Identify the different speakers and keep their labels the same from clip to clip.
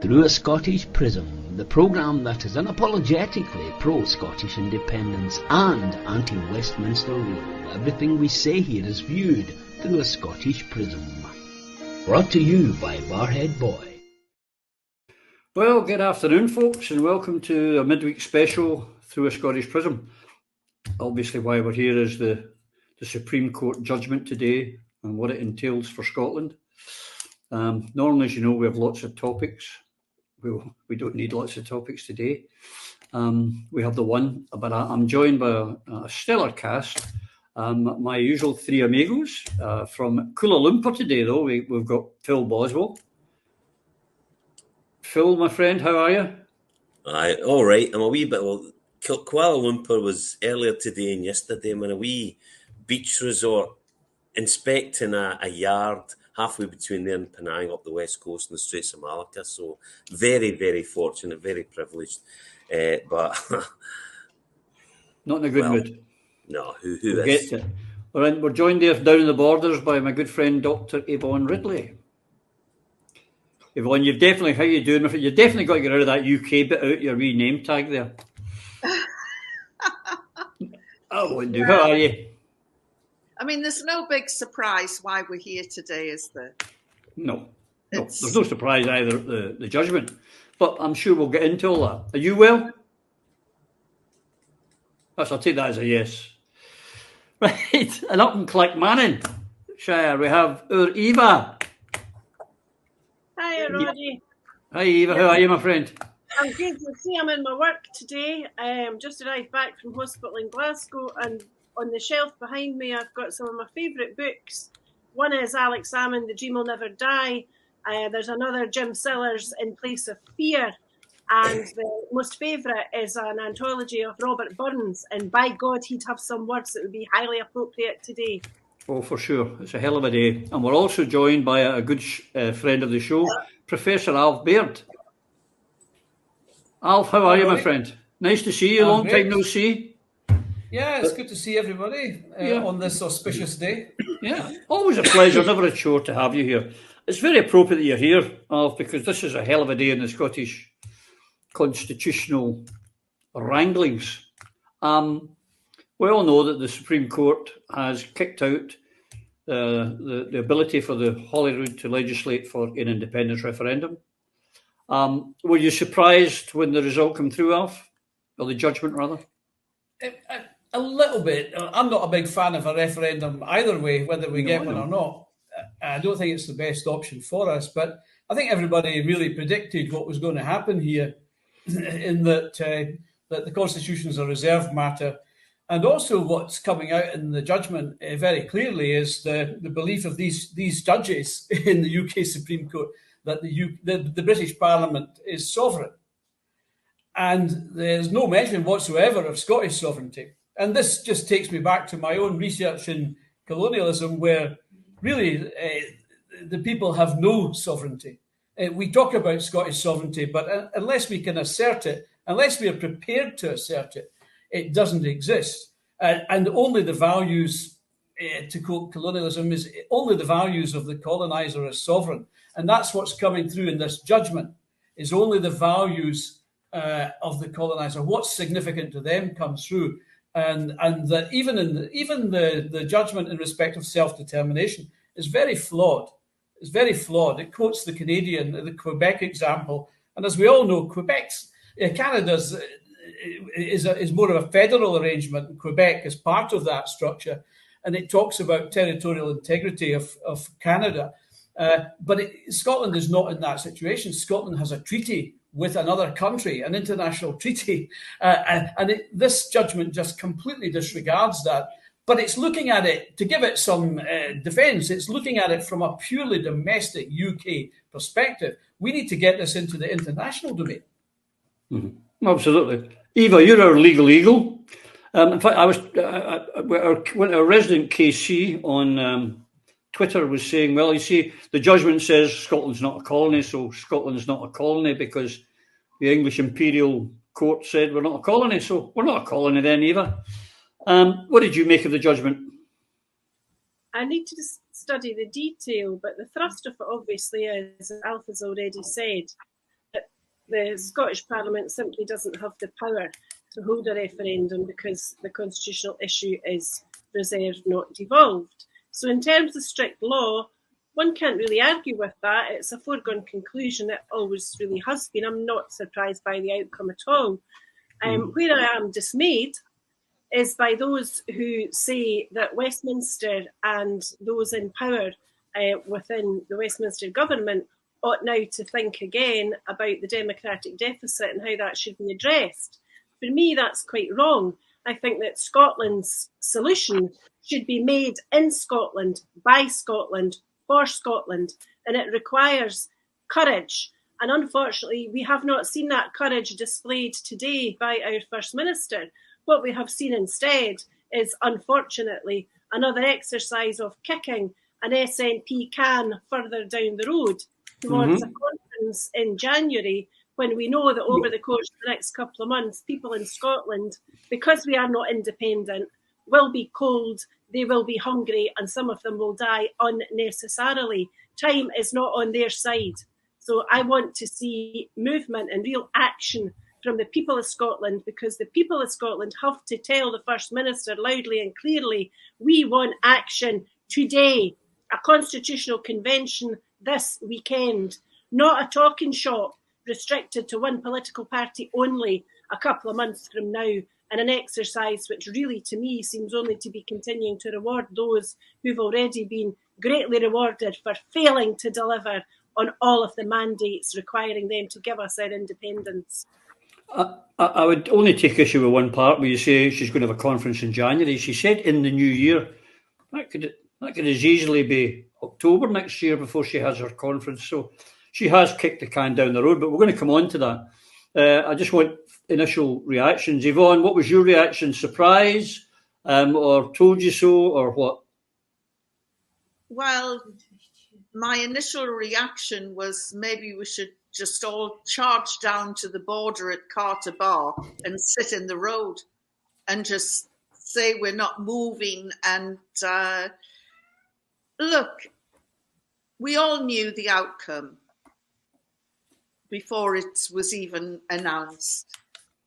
Speaker 1: Through a Scottish Prism, the programme that is unapologetically pro-Scottish independence and anti-Westminster rule. Everything we say here is viewed through a Scottish Prism. Brought to you by Barhead Boy.
Speaker 2: Well, good afternoon, folks, and welcome to a midweek special through a Scottish Prism. Obviously, why we're here is the Supreme Court judgment today and what it entails for Scotland. Normally, as you know, we have lots of topics. We don't need lots of topics today. We have the one, but I'm joined by a stellar cast. My usual three amigos from Kuala Lumpur today, though. We've got Phil Boswell. Phil, my friend, how are you?
Speaker 3: All right. I'm a wee bit. Well, Kuala Lumpur was earlier today and yesterday. I'm in a wee beach resort inspecting a yard halfway between there and Penang up the west coast and the Straits of Malacca. So very, very fortunate, very privileged. But
Speaker 2: not in a good mood.
Speaker 3: No, who
Speaker 2: we'll
Speaker 3: is?
Speaker 2: Get to it. We're joined there down in the borders by my good friend Dr. Yvonne Ridley. Yvonne, how you doing? You've definitely got to get rid of that UK bit out your wee name tag there. I won't do. How are you?
Speaker 4: I mean, there's no big surprise why we're here today, is there?
Speaker 2: No, there's no surprise either at the judgment. But I'm sure we'll get into all that. Are you well? Yes, I'll take that as a yes. Right, and up in Clackmannan-shire, we have our Eva.
Speaker 5: Hi, Roddy.
Speaker 2: Hi, Eva. How are you, my friend?
Speaker 5: I'm good. You see, I'm in my work today. Just arrived back from hospital in Glasgow, and on the shelf behind me, I've got some of my favourite books. One is Alex Salmond, The Dream Will Never Die. There's another, Jim Sellers, In Place of Fear. And the most favourite is an anthology of Robert Burns. And by God, he'd have some words that would be highly appropriate today.
Speaker 2: Oh, for sure. It's a hell of a day. And we're also joined by a good friend of the show, Professor Alf Baird. Alf, how are you, my friend? Nice to see you. Long time no see.
Speaker 6: Yeah, it's good to see everybody on this auspicious day.
Speaker 2: Yeah, always a pleasure, never a chore to have you here. It's very appropriate that you're here, Alf, because this is a hell of a day in the Scottish constitutional wranglings. We all know that the Supreme Court has kicked out the ability for the Holyrood to legislate for an independence referendum. Were you surprised when the result came through, Alf? Or the judgment, rather?
Speaker 6: A little bit. I'm not a big fan of a referendum either way, whether we get one or not. I don't think it's the best option for us, but I think everybody really predicted what was going to happen here in that the Constitution is a reserved matter. And also what's coming out in the judgment very clearly is the belief of these judges in the UK Supreme Court that the British Parliament is sovereign. And there's no mention whatsoever of Scottish sovereignty. And this just takes me back to my own research in colonialism, where really the people have no sovereignty. We talk about Scottish sovereignty, but unless we can assert it, unless we are prepared to assert it, it doesn't exist. And only the values, to quote colonialism, is only the values of the colonizer as sovereign. And that's what's coming through in this judgment, is only the values of the colonizer. What's significant to them comes through. And that even the judgment in respect of self-determination is very flawed. It's very flawed. It quotes the Quebec example. And as we all know, Canada's is more of a federal arrangement, and Quebec is part of that structure. And it talks about territorial integrity of Canada. But Scotland is not in that situation. Scotland has a treaty with another country, an international treaty. This judgment just completely disregards that. But it's looking at it, to give it some defence, it's looking at it from a purely domestic UK perspective. We need to get this into the international domain.
Speaker 2: Mm-hmm. Absolutely. Eva, you're our legal eagle. In fact, our resident KC on Twitter was saying, well, you see, the judgment says Scotland's not a colony, so Scotland's not a colony because the English Imperial Court said we're not a colony, so we're not a colony then, Eva. What did you make of the judgment?
Speaker 5: I need to study the detail, but the thrust of it obviously is, as Alf has already said, the Scottish Parliament simply doesn't have the power to hold a referendum because the constitutional issue is reserved, not devolved. So in terms of strict law, one can't really argue with that. It's a foregone conclusion. It always really has been. I'm not surprised by the outcome at all. Where I am dismayed is by those who say that Westminster and those in power within the Westminster government ought now to think again about the democratic deficit and how that should be addressed. For me, that's quite wrong. I think that Scotland's solution should be made in Scotland, by Scotland, for Scotland, and it requires courage. And unfortunately, we have not seen that courage displayed today by our First Minister. What we have seen instead is, unfortunately, another exercise of kicking an SNP can further down the road towards a conference in January, when we know that over the course of the next couple of months, people in Scotland, because we are not independent, will be cold, they will be hungry, and some of them will die unnecessarily. Time is not on their side. So I want to see movement and real action from the people of Scotland, because the people of Scotland have to tell the First Minister loudly and clearly, we want action today, a constitutional convention this weekend, not a talking shop restricted to one political party only a couple of months from now, and an exercise which really, to me, seems only to be continuing to reward those who've already been greatly rewarded for failing to deliver on all of the mandates requiring them to give us our independence.
Speaker 2: I would only take issue with one part where you say she's going to have a conference in January. She said in the new year. That could as easily be October next year before she has her conference. So she has kicked the can down the road, but we're going to come on to that. I just want initial reactions. Yvonne, what was your reaction? Surprise, or told you so, or what?
Speaker 4: Well, my initial reaction was maybe we should just all charge down to the border at Carter Bar and sit in the road and just say we're not moving. And look, we all knew the outcome before it was even announced.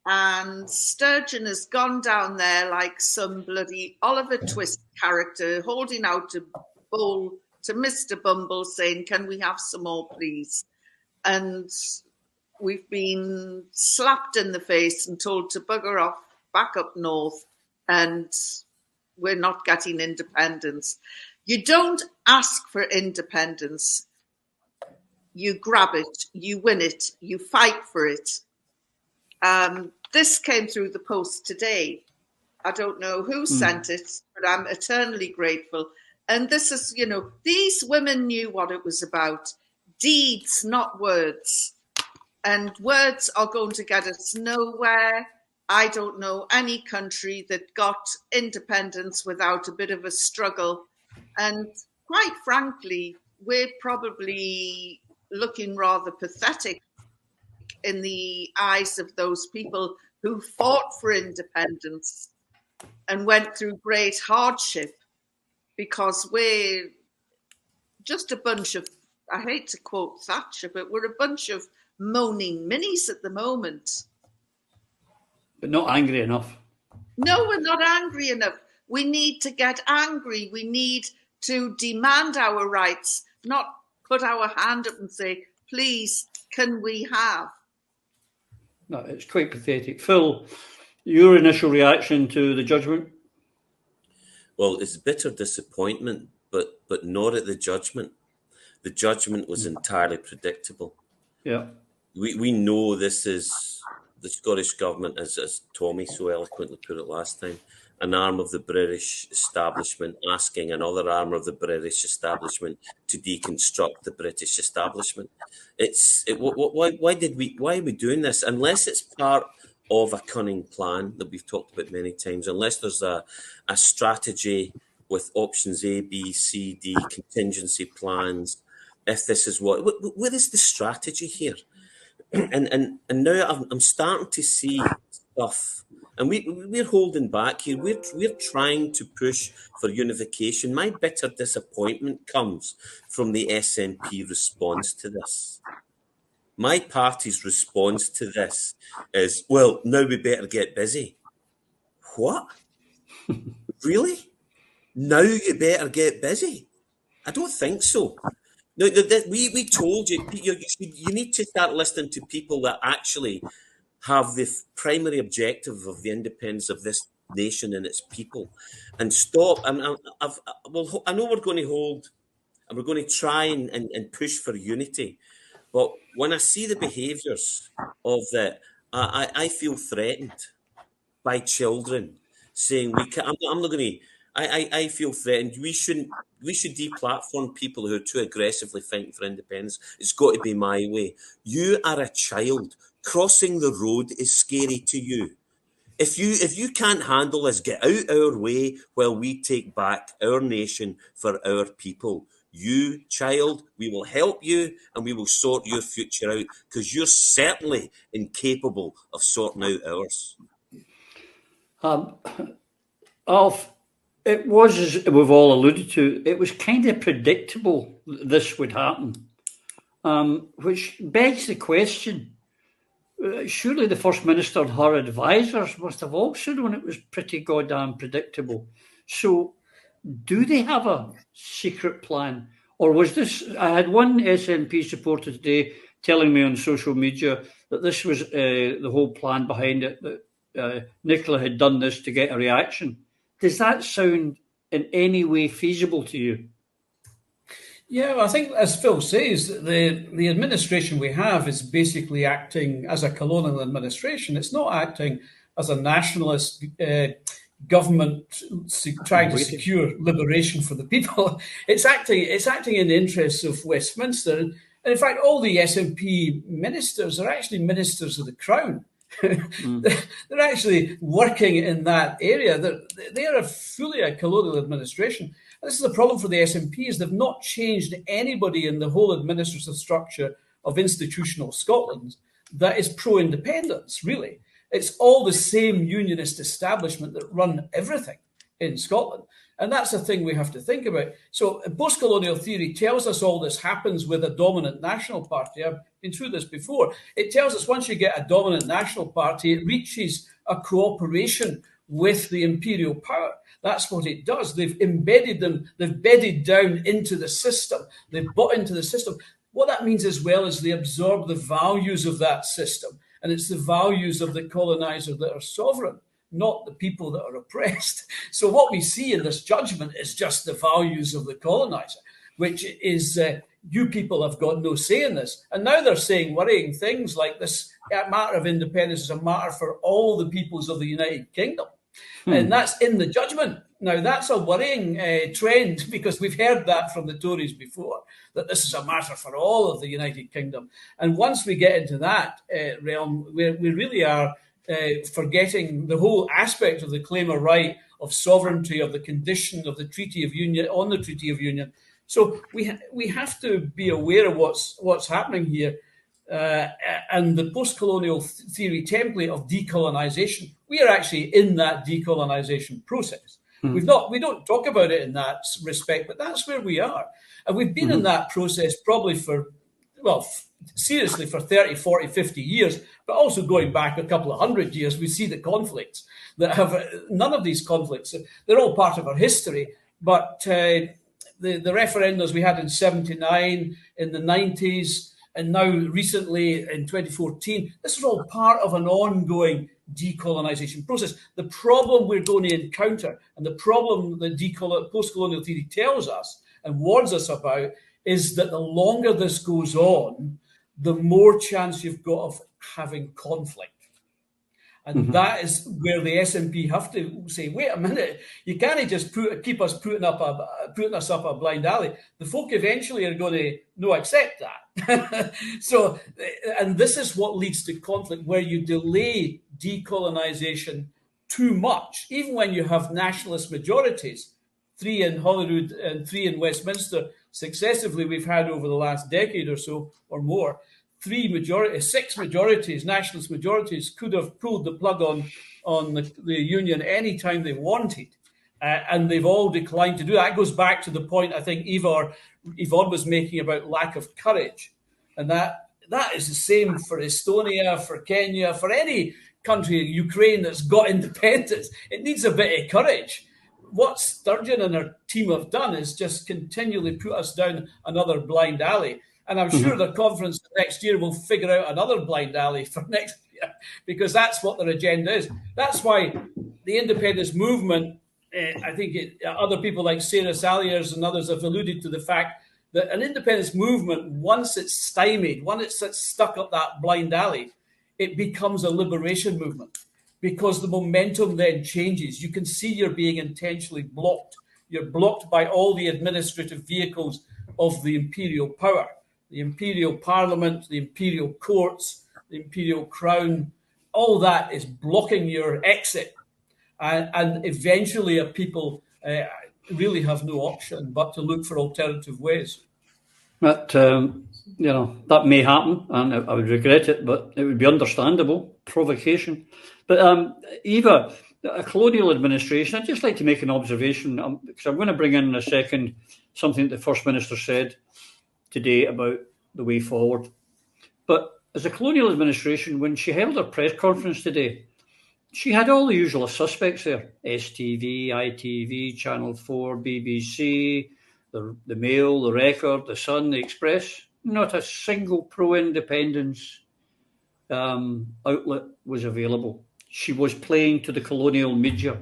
Speaker 4: And Sturgeon has gone down there like some bloody Oliver Twist character, holding out a bowl to Mr. Bumble saying, can we have some more, please? And we've been slapped in the face and told to bugger off back up north, and we're not getting independence. You don't ask for independence. You grab it, you win it, you fight for it. This came through the post today. I don't know who sent it, but I'm eternally grateful. And this is, these women knew what it was about. Deeds, not words. And words are going to get us nowhere. I don't know any country that got independence without a bit of a struggle. And quite frankly, we're probably looking rather pathetic in the eyes of those people who fought for independence and went through great hardship, because we're just a bunch of, I hate to quote Thatcher, but we're a bunch of moaning minis at the moment.
Speaker 2: But not angry enough.
Speaker 4: No, we're not angry enough. We need to get angry. We need to demand our rights, not put our hand up and say, please, can we have?
Speaker 2: No, it's quite pathetic. Phil, your initial reaction to the judgment?
Speaker 3: Well, it's bitter disappointment, but not at the judgment. The judgment was entirely predictable.
Speaker 2: Yeah.
Speaker 3: We know this is the Scottish government, as Tommy so eloquently put it last time, an arm of the British establishment asking another arm of the British establishment to deconstruct the British establishment. Why are we doing this? Unless it's part of a cunning plan that we've talked about many times, unless there's a strategy with options A, B, C, D, contingency plans. If this is what is the strategy here? And now I'm starting to see stuff, and we're holding back here. We're trying to push for unification. My bitter disappointment comes from the SNP response to this. my party's response to this is, well, now we better get busy. What? Really? Now you better get busy? I don't think so. No, we told you, you need to start listening to people that actually have the primary objective of the independence of this nation and its people, and stop. I know we're going to hold, and we're going to try and push for unity, but when I see the behaviours of I feel threatened by children saying we can. I'm not going to. I feel threatened. We should deplatform people who are too aggressively fighting for independence. It's got to be my way. You are a child. Crossing the road is scary to you. If you can't handle this, get out our way while we take back our nation for our people. You, child, we will help you and we will sort your future out, because you're certainly incapable of sorting out ours.
Speaker 2: Alf, it was, as we've all alluded to, it was kind of predictable this would happen, which begs the question, surely the First Minister and her advisors must have also known it was pretty goddamn predictable. So do they have a secret plan? Or was this, I had one SNP supporter today telling me on social media that this was the whole plan behind it, that Nicola had done this to get a reaction. Does that sound in any way feasible to you?
Speaker 6: Yeah, well, I think, as Phil says, the administration we have is basically acting as a colonial administration. It's not acting as a nationalist government trying to secure liberation for the people. It's acting in the interests of Westminster. And in fact, all the SNP ministers are actually ministers of the Crown. They're actually working in that area. They are fully a colonial administration. And this is the problem for the SNP, is they've not changed anybody in the whole administrative structure of institutional Scotland that is pro-independence, really. It's all the same unionist establishment that run everything in Scotland. And that's the thing we have to think about. So post-colonial theory tells us all this happens with a dominant national party. I've been through this before. It tells us once you get a dominant national party, it reaches a cooperation with the imperial power. That's what it does. They've embedded them, they've bedded down into the system. They've bought into the system. What that means as well is they absorb the values of that system. And it's the values of the colonizer that are sovereign, not the people that are oppressed. So what we see in this judgment is just the values of the colonizer, which is you people have got no say in this. And now they're saying worrying things like this matter of independence is a matter for all the peoples of the United Kingdom. And that's in the judgment. Now, that's a worrying trend, because we've heard that from the Tories before, that this is a matter for all of the United Kingdom. And once we get into that realm, we really are forgetting the whole aspect of the claim of right, of sovereignty, of the condition of the Treaty of Union, on the Treaty of Union. So we have to be aware of what's happening here. And the post-colonial theory template of decolonisation, we are actually in that decolonisation process. We don't talk about it in that respect, but that's where we are. And we've been in that process probably seriously for 30, 40, 50 years, but also going back a couple of 100 years, we see the conflicts that have, none of these conflicts, they're all part of our history, but the referendums we had in 79, in the 90s, and now recently in 2014, this is all part of an ongoing decolonisation process. The problem we're going to encounter, and the problem that post-colonial theory tells us and warns us about, is that the longer this goes on, the more chance you've got of having conflict. And that is where the SNP have to say, wait a minute, you can't just keep us putting us up a blind alley. The folk eventually are going to no accept that. So, and this is what leads to conflict, where you delay decolonisation too much, even when you have nationalist majorities, 3 in Holyrood and 3 in Westminster successively we've had over the last decade or so or more. 6 majorities, nationalist majorities, could have pulled the plug on the union any time they wanted, and they've all declined to do that. That goes back to the point I think Yvonne was making about lack of courage, and that that is the same for Estonia, for Kenya, for any country, Ukraine, that's got independence. It needs a bit of courage. What Sturgeon and her team have done is just continually put us down another blind alley. And I'm sure the conference next year will figure out another blind alley for next year, because that's what their agenda is. That's why the independence movement, I think other people like Sarah Saliers and others have alluded to the fact that an independence movement, once it's stymied, once it's stuck up that blind alley, it becomes a liberation movement, because the momentum then changes. You can see you're being intentionally blocked. You're blocked by all the administrative vehicles of the imperial power, the imperial parliament, the imperial courts, the imperial crown. All that is blocking your exit. And eventually a people really have no option but to look for alternative ways.
Speaker 2: That, that may happen, and I would regret it, but it would be understandable, provocation. But Eva, a colonial administration, I'd just like to make an observation, because I'm going to bring in a second something that the First Minister said today about the way forward. But as a colonial administration, when she held her press conference today, she had all the usual suspects there: STV, ITV, Channel 4, BBC, the Mail, the Record, the Sun, the Express. Not a single pro-independence outlet was available. She was playing to the colonial media.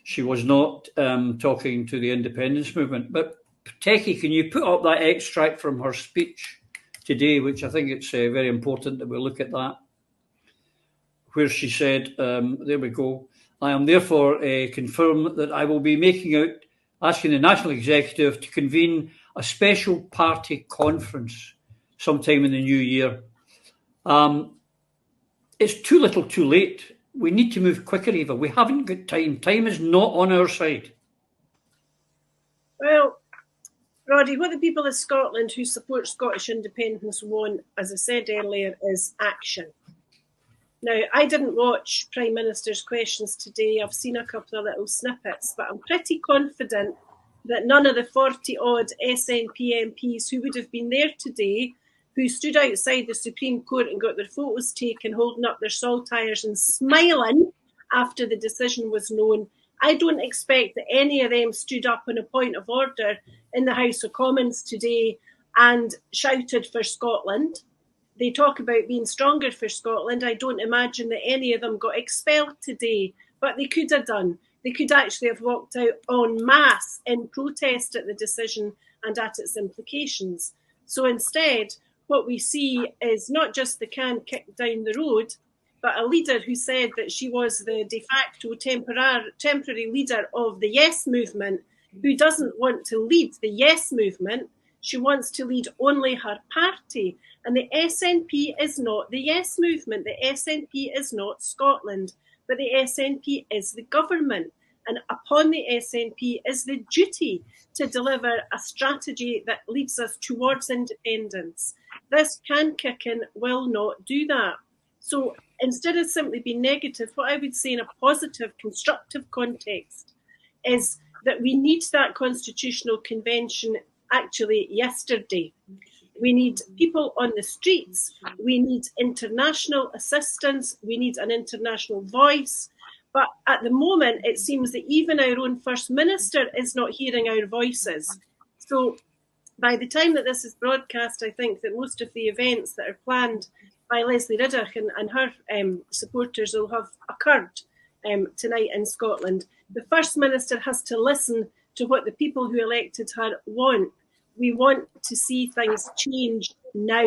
Speaker 2: She was not talking to the independence movement. But Techie, can you put up that extract from her speech today, which I think it's very important that we look at that, where she said, there we go, I am therefore confirmed that I will be asking the National Executive to convene a special party conference sometime in the new year. It's too little too late. We need to move quicker, Eva. We haven't got time. Time is not on our side.
Speaker 5: Well, Roddy, what the people of Scotland who support Scottish independence want, as I said earlier, is action. Now, I didn't watch Prime Minister's questions today. I've seen a couple of little snippets, but I'm pretty confident that none of the 40-odd SNP MPs who would have been there today, who stood outside the Supreme Court and got their photos taken, holding up their saltires and smiling after the decision was known, I don't expect that any of them stood up on a point of order in the House of Commons today and shouted for Scotland. They talk about being stronger for Scotland. I don't imagine that any of them got expelled today, but they could have done. They could actually have walked out en masse in protest at the decision and at its implications. So instead, what we see is not just the can kicked down the road, but a leader who said that she was the de facto temporary leader of the Yes movement, who doesn't want to lead the Yes movement. She wants to lead only her party. And the SNP is not the Yes movement. The SNP is not Scotland, but the SNP is the government. And upon the SNP is the duty to deliver a strategy that leads us towards independence. This can kicking will not do that. So instead of simply being negative, what I would say in a positive, constructive context is that we need that constitutional convention actually yesterday. We need people on the streets. We need international assistance. We need an international voice. But at the moment, it seems that even our own First Minister is not hearing our voices. So by the time that this is broadcast, I think that most of the events that are planned by Leslie Riddoch and her supporters will have occurred tonight in Scotland. The First Minister has to listen to what the people who elected her want. We want to see things change now.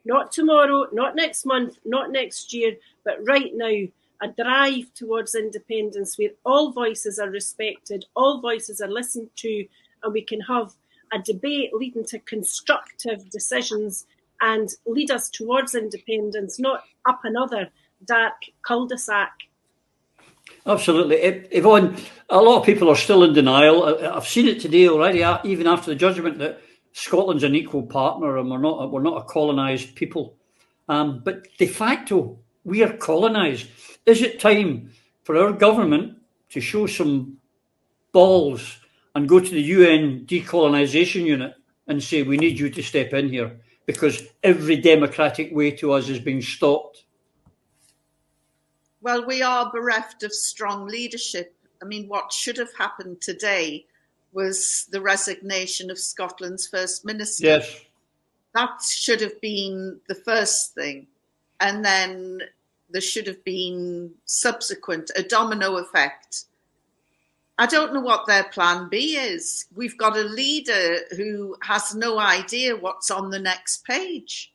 Speaker 5: Not tomorrow, not next month, not next year, but right now. A drive towards independence where all voices are respected, all voices are listened to, and we can have a debate leading to constructive decisions and lead us towards independence, not up another dark cul-de-sac.
Speaker 2: Absolutely. Yvonne, a lot of people are still in denial. I've seen it today already, even after the judgment, that Scotland's an equal partner and we're not a colonised people. But de facto, we are colonised. Is it time for our government to show some balls and go to the UN decolonisation unit and say, we need you to step in here? because every democratic way to us is being stopped?
Speaker 4: Well, we are bereft of strong leadership. I mean, what should have happened today was the resignation of Scotland's First Minister.
Speaker 2: Yes.
Speaker 4: That should have been the first thing. And then there should have been subsequent, a domino effect. I don't know what their plan B is. We've got a leader who has no idea what's on the next page.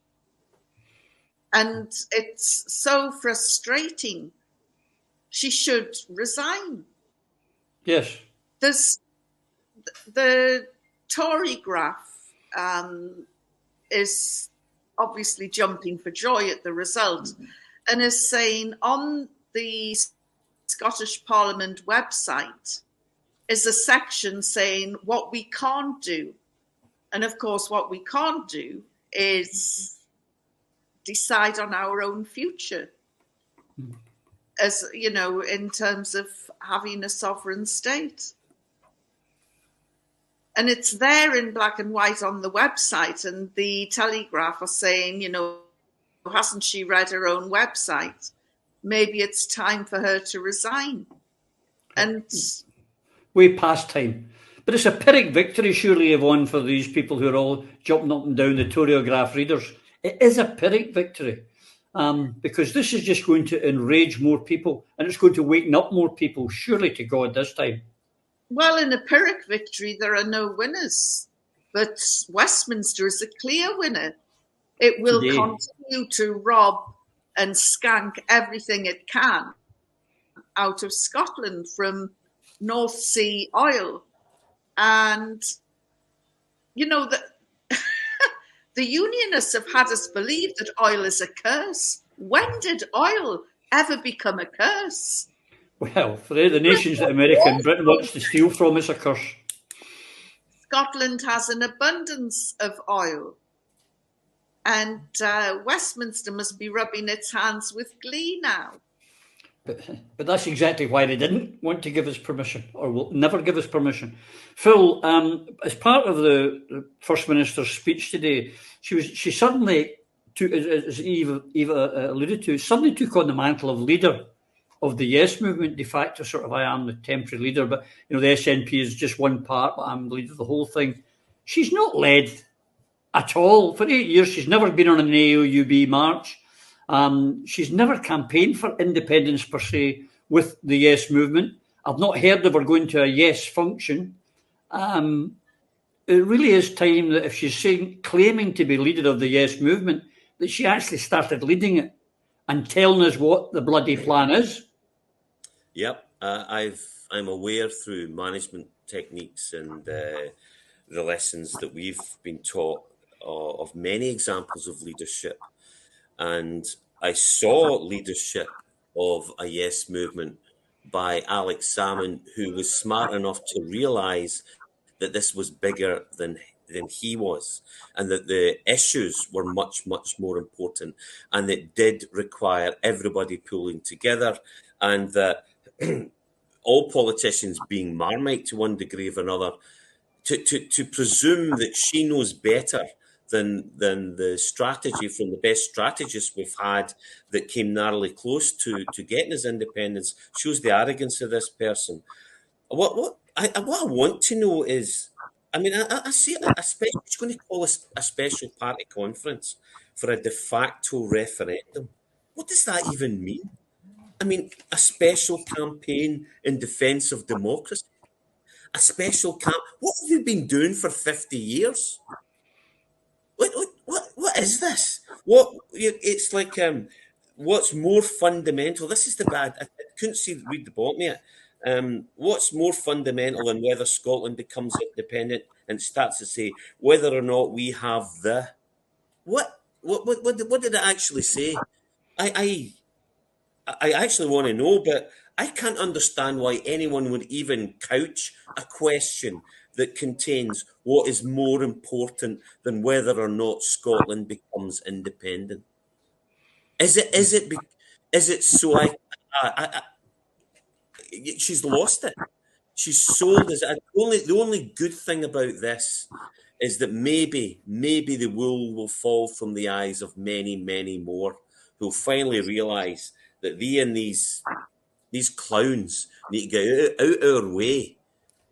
Speaker 4: And it's so frustrating. She should resign.
Speaker 2: Yes.
Speaker 4: There's the Tory graph is obviously jumping for joy at the result and is saying on the Scottish Parliament website is a section saying what we can't do. And of course, what we can't do is decide on our own future, as you know, in terms of having a sovereign state. And it's there in black and white on the website, and the Telegraph are saying, you know, hasn't she read her own website? Maybe it's time for her to resign. And
Speaker 2: way past time. But it's a Pyrrhic victory, surely, Yvonne, for these people who are all jumping up and down, the Toryograph readers. It is a Pyrrhic victory, because this is just going to enrage more people, and it's going to waken up more people, surely to God, this time.
Speaker 4: Well, in a Pyrrhic victory, there are no winners, but Westminster is a clear winner. It will continue to rob and skank everything it can out of Scotland from North Sea oil. And, you know, the Unionists have had us believe that oil is a curse. When did oil ever become a curse?
Speaker 2: Well, for the nations that America and Britain wants to steal from, it's a curse.
Speaker 4: Scotland has an abundance of oil. And Westminster must be rubbing its hands with glee now.
Speaker 2: But that's exactly why they didn't want to give us permission, or will never give us permission. Phil, as part of the First Minister's speech today, she suddenly took, as Eva alluded to, suddenly took on the mantle of leader of the Yes movement, de facto sort of, I am the temporary leader, but you know the SNP is just one part, but I'm the leader of the whole thing. She's not led at all. For 8 years, she's never been on an AOUB march. She's never campaigned for independence per se with the Yes movement. I've not heard of her going to a Yes function. It really is time that if she's claiming to be leader of the Yes movement, that she actually started leading it and telling us what the bloody plan is.
Speaker 3: Yep, I'm aware through management techniques and the lessons that we've been taught of many examples of leadership. And I saw leadership of a Yes movement by Alex Salmond, who was smart enough to realise that this was bigger than he was, and that the issues were much, much more important, and it did require everybody pulling together, and that all politicians being Marmite to one degree or another, to presume that she knows better than the strategy from the best strategists we've had that came narrowly close to getting his independence shows the arrogance of this person. What I want to know is, I mean, I see she's going to call a special party conference for a de facto referendum. What does that even mean? I mean, a special campaign in defence of democracy? A special camp? What have you been doing for 50 years? What is this? It's like what's more fundamental? This is the bad. I couldn't read the bottom yet. What's more fundamental than whether Scotland becomes independent and starts to say whether or not we have the what did it actually say? I actually want to know, but I can't understand why anyone would even couch a question that contains what is more important than whether or not Scotland becomes independent. Is it so? She's lost it. She's sold us. The only good thing about this is that maybe the wool will fall from the eyes of many, many more who'll finally realise that these clowns need to get out our way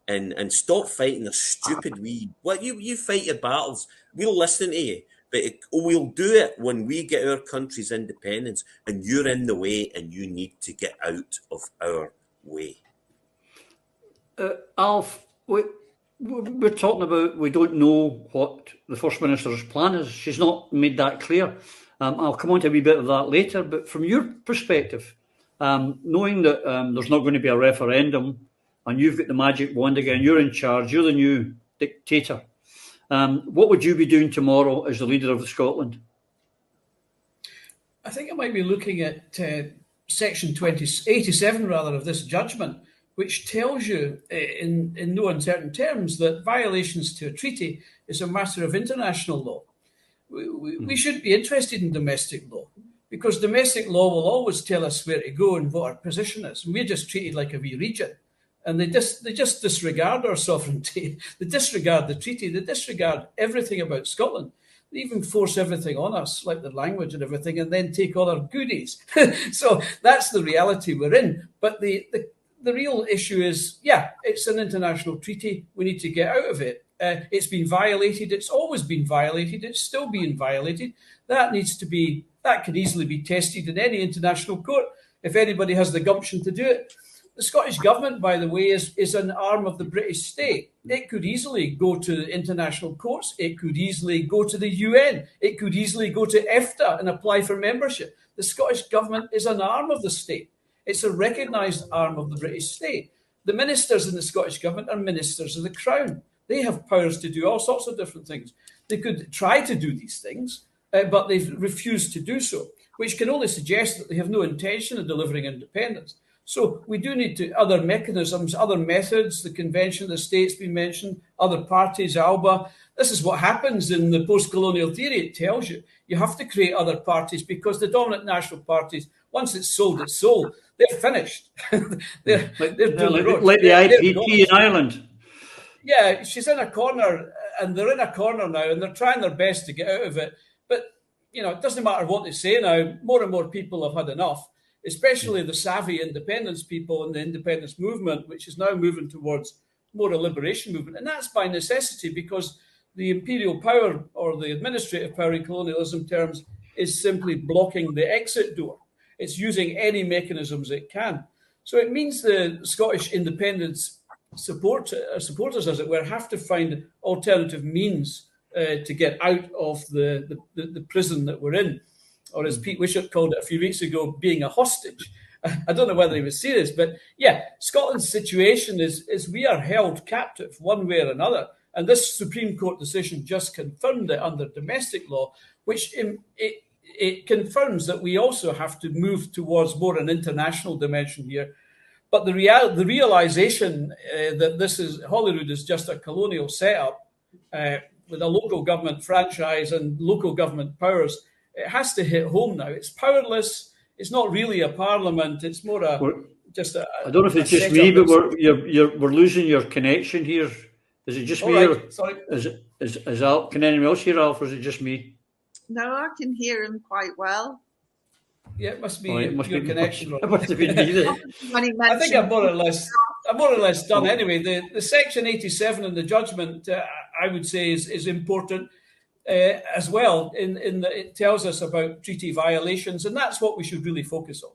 Speaker 3: and stop fighting the stupid you fight your battles. We'll listen to you, but we'll do it when we get our country's independence, and you're in the way, and you need to get out of our way.
Speaker 2: Alf, we're talking about we don't know what the First Minister's plan is. She's not made that clear. I'll come on to a wee bit of that later, but from your perspective, knowing that there's not going to be a referendum and you've got the magic wand again, you're in charge, you're the new dictator, what would you be doing tomorrow as the leader of Scotland?
Speaker 6: I think I might be looking at section 87 rather of this judgment, which tells you in no uncertain terms that violations to a treaty is a matter of international law. We should be interested in domestic law, because domestic law will always tell us where to go and what our position is. And we're just treated like a wee region. And they just disregard our sovereignty. They disregard the treaty. They disregard everything about Scotland. They even force everything on us, like the language and everything, and then take all our goodies. So that's the reality we're in. But the real issue is, it's an international treaty. We need to get out of it. It's been violated. It's always been violated. It's still being violated. That can easily be tested in any international court if anybody has the gumption to do it. The Scottish Government, by the way, is an arm of the British state. It could easily go to international courts. It could easily go to the UN. It could easily go to EFTA and apply for membership. The Scottish Government is an arm of the state. It's a recognised arm of the British state. The ministers in the Scottish Government are ministers of the Crown. They have powers to do all sorts of different things. They could try to do these things, but they've refused to do so, which can only suggest that they have no intention of delivering independence. So we do need other mechanisms, other methods. The Convention of the States been mentioned, other parties, ALBA. This is what happens in the post-colonial theory. It tells you have to create other parties, because the dominant national parties, once it's sold, it's sold. They're finished. they're
Speaker 2: like the IPP in Ireland.
Speaker 6: Yeah, she's in a corner, and they're in a corner now, and they're trying their best to get out of it. But, it doesn't matter what they say now. More and more people have had enough, especially the savvy independence people in the independence movement, which is now moving towards more a liberation movement. And that's by necessity, because the imperial power, or the administrative power in colonialism terms, is simply blocking the exit door. It's using any mechanisms it can. So it means the Scottish independence supporters, as it were, have to find alternative means to get out of the prison that we're in, or as Pete Wishart called it a few weeks ago, being a hostage. I don't know whether he was serious, but Scotland's situation is we are held captive one way or another. And this Supreme Court decision just confirmed it under domestic law, which it confirms that we also have to move towards more an international dimension here. But the realization that Holyrood is just a colonial setup with a local government franchise and local government powers, it has to hit home now. It's powerless. It's not really a parliament. It's more I don't
Speaker 2: know if it's just me, but we're losing your connection here. Is it just me?
Speaker 6: Right. Sorry.
Speaker 2: Is Alf? Can anyone else hear Alf, or is it just me?
Speaker 4: No, I can hear him quite well.
Speaker 6: Yeah, it must be your connection.
Speaker 2: It must have been me then.
Speaker 6: I think I'm more or less done anyway. The section 87 in the judgment, I would say, is important as well. In that it tells us about treaty violations, and that's what we should really focus on.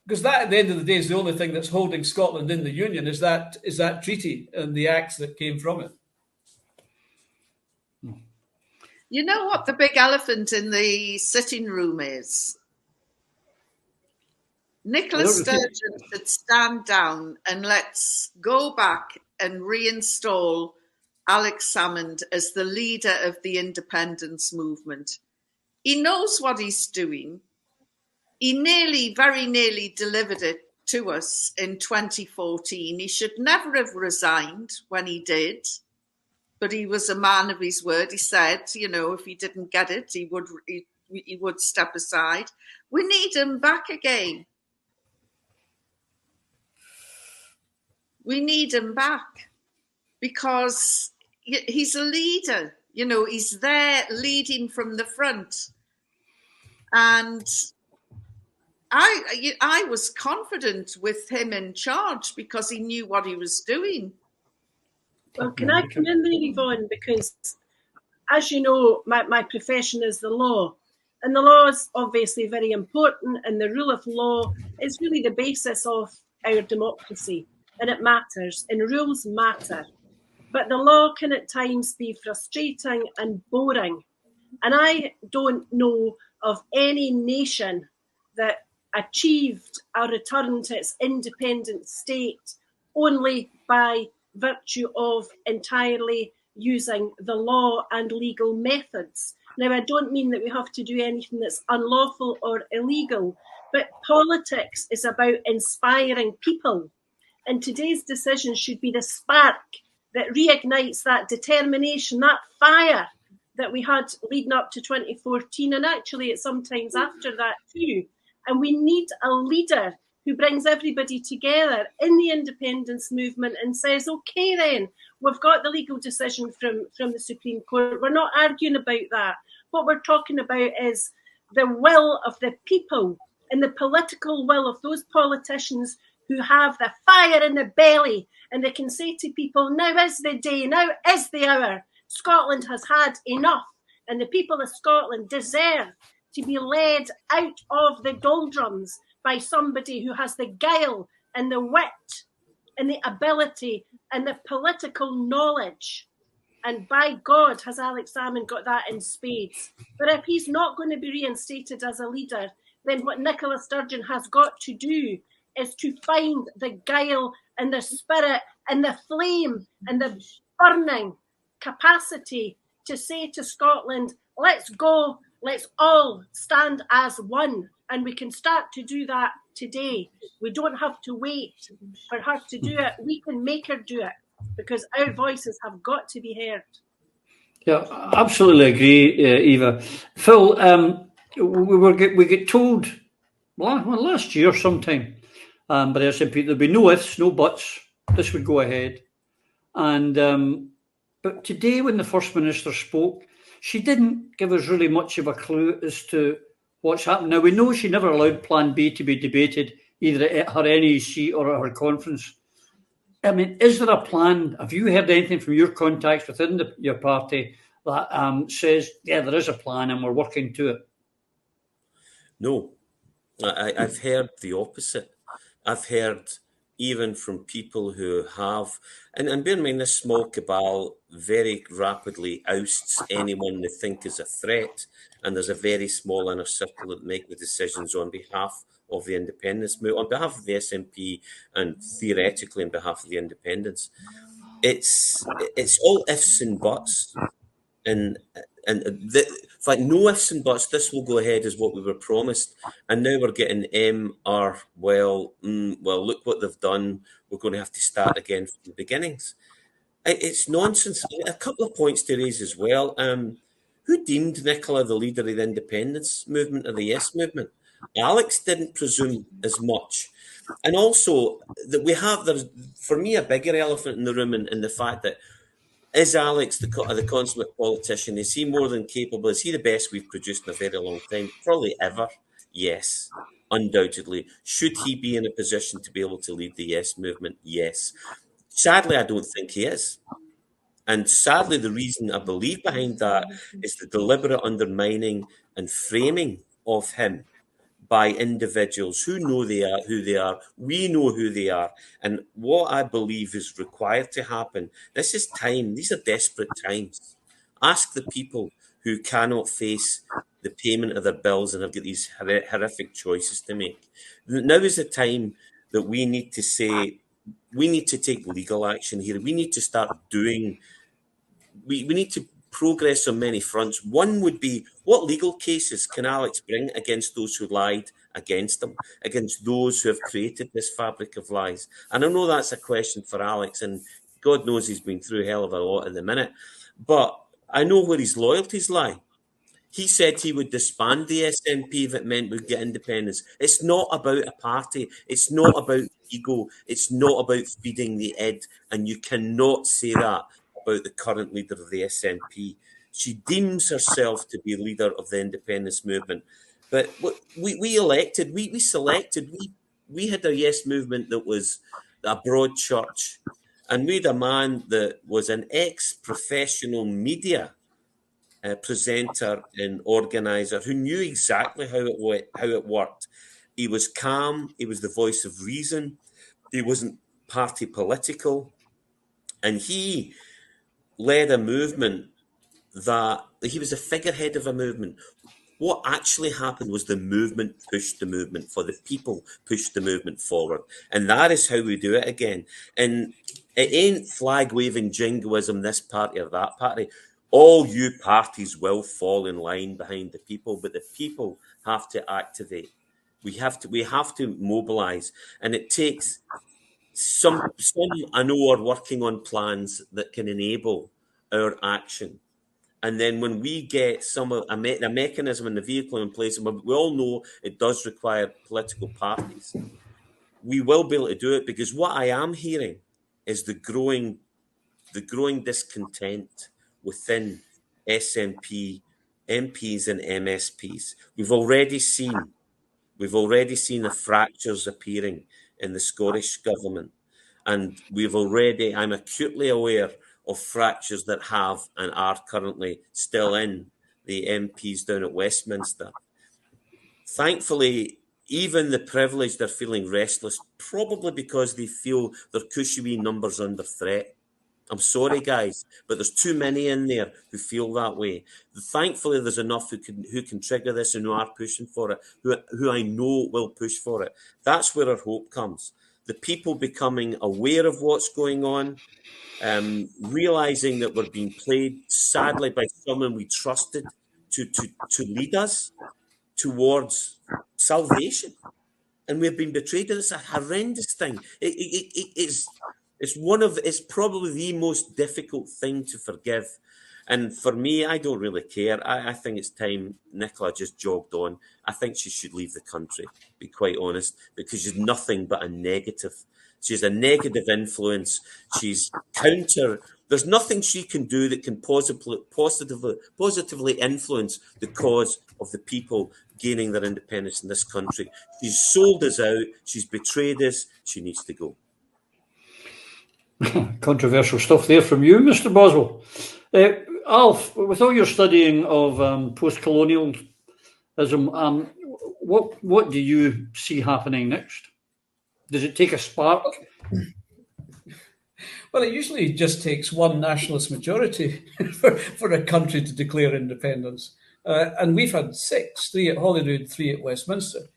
Speaker 6: Because that, at the end of the day, is the only thing that's holding Scotland in the Union, is that treaty and the acts that came from it.
Speaker 4: You know what the big elephant in the sitting room is? Nicola Sturgeon should stand down and let's go back and reinstall Alex Salmond as the leader of the independence movement. He knows what he's doing. He very nearly delivered it to us in 2014. He should never have resigned when he did. But he was a man of his word. He said, if he didn't get it, he would step aside. We need him back again. We need him back, because he's a leader. You know, he's there leading from the front. And I was confident with him in charge because he knew what he was doing.
Speaker 5: Well, can I come in there, Yvonne? Because, as you know, my profession is the law. And the law is obviously very important, and the rule of law is really the basis of our democracy, and it matters, and rules matter. But the law can at times be frustrating and boring. And I don't know of any nation that achieved a return to its independent state only by virtue of entirely using the law and legal methods. Now, I don't mean that we have to do anything that's unlawful or illegal, but politics is about inspiring people. And today's decision should be the spark that reignites that determination, that fire that we had leading up to 2014, and actually it's sometimes after that too. And we need a leader who brings everybody together in the independence movement and says, okay then, we've got the legal decision from the Supreme Court. We're not arguing about that. What we're talking about is the will of the people and the political will of those politicians who have the fire in the belly, and they can say to people, now is the day, now is the hour. Scotland has had enough, and the people of Scotland deserve to be led out of the doldrums by somebody who has the guile and the wit and the ability and the political knowledge. And by God, has Alex Salmond got that in spades. But if he's not going to be reinstated as a leader, then what Nicola Sturgeon has got to do is to find the guile and the spirit and the flame and the burning capacity to say to Scotland, let's go, let's all stand as one. And we can start to do that today. We don't have to wait for her to do it. We can make her do it because our voices have got to be heard.
Speaker 2: Yeah, absolutely agree, Eva. Phil, we get told last year sometime by the SNP there'd be no ifs, no buts. This would go ahead. And but today, when the First Minister spoke, she didn't give us really much of a clue as to what's happened. Now, we know she never allowed Plan B to be debated either at her NEC or at her conference. I mean, is there a plan? Have you heard anything from your contacts within your party that says, yeah, there is a plan and we're working to it?
Speaker 3: No, I've heard the opposite. I've heard even from people who have, and bear in mind this small cabal very rapidly ousts anyone they think is a threat, and there's a very small inner circle that make the decisions on behalf of the independence movement, on behalf of the SNP, and theoretically on behalf of the independents. It's all ifs and buts, and in fact, no ifs and buts. This will go ahead as what we were promised, and now we're getting well, look what they've done. We're going to have to start again from the beginnings. It's nonsense. A couple of points to raise as well. Who deemed Nicola the leader of the independence movement or the Yes movement? Alex didn't presume as much. And also, that there's, for me, a bigger elephant in the room in the fact that, is Alex the consummate politician? Is he more than capable? Is he the best we've produced in a very long time? Probably ever. Yes, undoubtedly. Should he be in a position to be able to lead the Yes movement? Yes. Sadly, I don't think he is. And sadly, the reason I believe behind that is the deliberate undermining and framing of him by individuals who know who they are. We know who they are. And what I believe is required to happen, this is time. These are desperate times. Ask the people who cannot face the payment of their bills and have got these horrific choices to make. Now is the time that we need to say, we need to take legal action here. We need to start doing, we need to progress on many fronts. One would be, what legal cases can Alex bring against those who lied against him, against those who have created this fabric of lies? And I know that's a question for Alex, and God knows he's been through a hell of a lot in the minute, but I know where his loyalties lie. He said he would disband the SNP if it meant we'd get independence. It's not about a party. It's not about ego. It's not about feeding the id. And you cannot say that about the current leader of the SNP. She deems herself to be leader of the independence movement. But we selected, we had a yes movement that was a broad church. And we had a man that was an ex-professional media presenter and organizer who knew exactly how it worked. He was calm. He was the voice of reason. He wasn't party political. And he led a movement that he was a figurehead of a movement. What actually happened was the movement pushed the movement for the people, pushed the movement forward. And that is how we do it again. And it ain't flag-waving jingoism, this party or that party. All you parties will fall in line behind the people, but the people have to activate. We have to mobilise. And it takes some I know are working on plans that can enable our action. And then when we get a mechanism and the vehicle in place, and we all know it does require political parties, we will be able to do it, because what I am hearing is the growing discontent within SNP MPs and MSPs. We've already seen the fractures appearing in the Scottish government, and I'm acutely aware of fractures that have and are currently still in the MPs down at Westminster. Thankfully, even the privileged are feeling restless, probably because they feel their cushy wee numbers under threat. I'm sorry, guys, but there's too many in there who feel that way. Thankfully, there's enough who can trigger this and who are pushing for it, who I know will push for it. That's where our hope comes. The people becoming aware of what's going on, realising that we're being played, sadly, by someone we trusted to lead us towards salvation. And we've been betrayed. And it's a horrendous thing. It's probably the most difficult thing to forgive. And for me, I don't really care. I think it's time Nicola just jogged on. I think she should leave the country, to be quite honest, because she's nothing but a negative. She's a negative influence. She's counter. There's nothing she can do that can positively influence the cause of the people gaining their independence in this country. She's sold us out. She's betrayed us. She needs to go.
Speaker 2: Controversial stuff there from you, Mr. Boswell. Alf, with all your studying of post-colonialism, what do you see happening next? Does it take a spark?
Speaker 6: Well, it usually just takes one nationalist majority for a country to declare independence. And we've had 6, 3 at Holyrood, 3 at Westminster.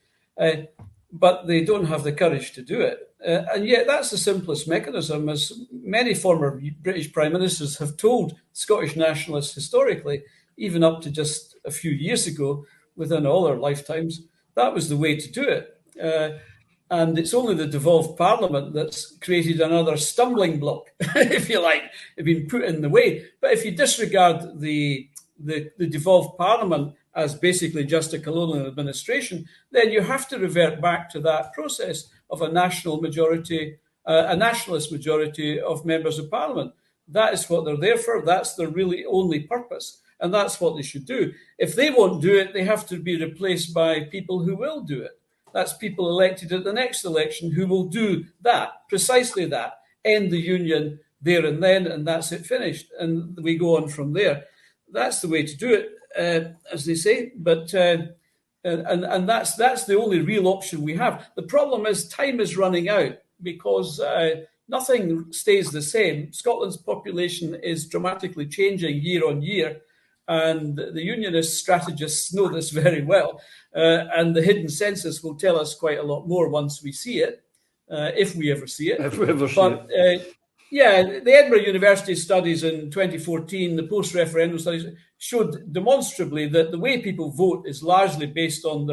Speaker 6: But they don't have the courage to do it. And yet that's the simplest mechanism, as many former British Prime Ministers have told Scottish nationalists historically, even up to just a few years ago, within all their lifetimes. That was the way to do it. And it's only the devolved parliament that's created another stumbling block, if you like, been put in the way. But if you disregard the devolved parliament as basically just a colonial administration, then you have to revert back to that process of a national majority, a nationalist majority of members of parliament. That is what they're there for. That's their really only purpose. And that's what they should do. If they won't do it, they have to be replaced by people who will do it. That's people elected at the next election who will do that, precisely that, end the union there and then, and that's it, finished. And we go on from there. That's the way to do it, as they say. But and that's the only real option we have. The problem is time is running out because nothing stays the same. Scotland's population is dramatically changing year on year. And the unionist strategists know this very well. And the hidden census will tell us quite a lot more once we see it, if we ever see it.
Speaker 2: If we ever see it.
Speaker 6: The Edinburgh University studies in 2014, the post-referendum studies, showed demonstrably that the way people vote is largely based on